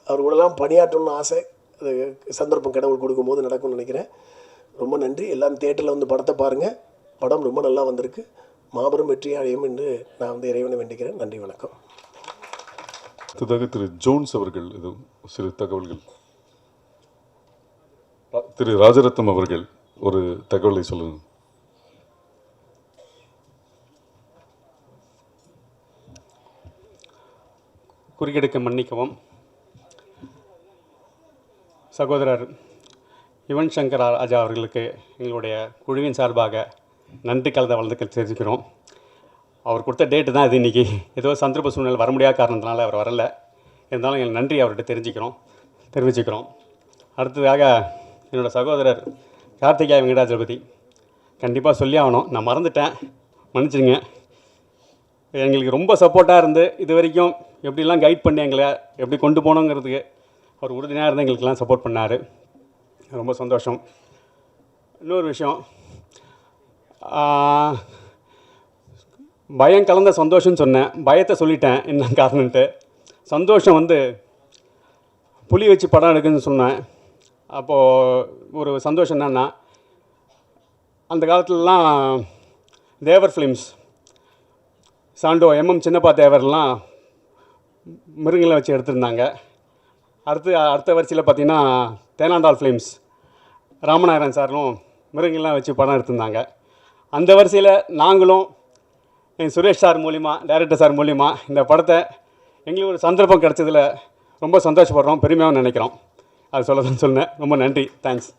அவர் கூடலாம் பணியாற்றணும்னு ஆசை. அது சந்தர்ப்பம் கடவுள் கொடுக்கும்போது நடக்கும்னு நினைக்கிறேன். ரொம்ப நன்றி. எல்லாரும் தியேட்டரில் வந்து படத்தை பாருங்கள். படம் ரொம்ப நல்லா வந்திருக்கு. மாபெரும் வெற்றி அடையும் என்று நான் வந்து இறைவனை வேண்டிக்கிறேன். நன்றி, வணக்கம். அடுத்ததாக திரு ஜோன்ஸ் அவர்கள் இது சிறு தகவல்கள். திரு ராஜரத்னம் அவர்கள் ஒரு தகவலை சொல்லுங்க. குறுக்கெடுக்க மன்னிக்கவும். சகோதரர் யுவன் சங்கர் ராஜா அவர்களுக்கு எங்களுடைய குழுவின் சார்பாக நன்றி கலந்த வாழ்த்துக்கள் தெரிவிக்கிறோம். அவர் கொடுத்த டேட்டு தான் இது. இன்றைக்கி ஏதோ சந்தர்ப்ப சூழ்நிலை வர முடியாத காரணத்தினால அவர் வரலை. இருந்தாலும் எங்கள் நன்றி அவர்கிட்ட தெரிவிச்சுக்கிறோம். அடுத்ததாக என்னோடய சகோதரர் கார்த்திகா வெங்கடாஜலபதி, கண்டிப்பாக சொல்லி ஆகணும், நான் மறந்துட்டேன், மன்னிச்சிடுங்க. எங்களுக்கு ரொம்ப சப்போர்ட்டாக இருந்து இது வரைக்கும் எப்படிலாம் கைட் பண்ணி எங்களை எப்படி கொண்டு போகணுங்கிறதுக்கு அவர் உறுதுணையாக இருந்து எங்களுக்கெல்லாம் சப்போர்ட் பண்ணார். ரொம்ப சந்தோஷம். இன்னொரு விஷயம், பயம் கலந்த சந்தோஷம்னு சொன்னேன். பயத்தை சொல்லிட்டேன் என்ன காரணன்ட்டு. சந்தோஷம் வந்து புலி வச்சு படம் எடுக்குன்னு சொன்னேன். அப்போது ஒரு சந்தோஷம் என்னன்னா, அந்த காலத்துலலாம் தேவர் ஃபிலிம்ஸ், சாண்டோ, எம்எம் சின்னப்பா தேவர்லாம் மிருகங்களை வச்சு எடுத்திருந்தாங்க. அடுத்த வரிசையில் பார்த்திங்கன்னா தேனாண்டால் ஃபிலிம்ஸ், ராமநாயரன் சாரும் மிருகங்கள்லாம் வச்சு படம் எடுத்திருந்தாங்க. அந்த வரிசையில் நாங்களும் சுரேஷ் சார் மூலிமா, டைரக்டர் சார் மூலிமா இந்த படத்தை எங்களுக்கு ஒரு சந்தர்ப்பம் கிடச்சதில் ரொம்ப சந்தோஷப்படுறோம், பெருமையாக நினைக்கிறோம். அது சொல்ல சொன்னேன். ரொம்ப நன்றி, தேங்க்ஸ்.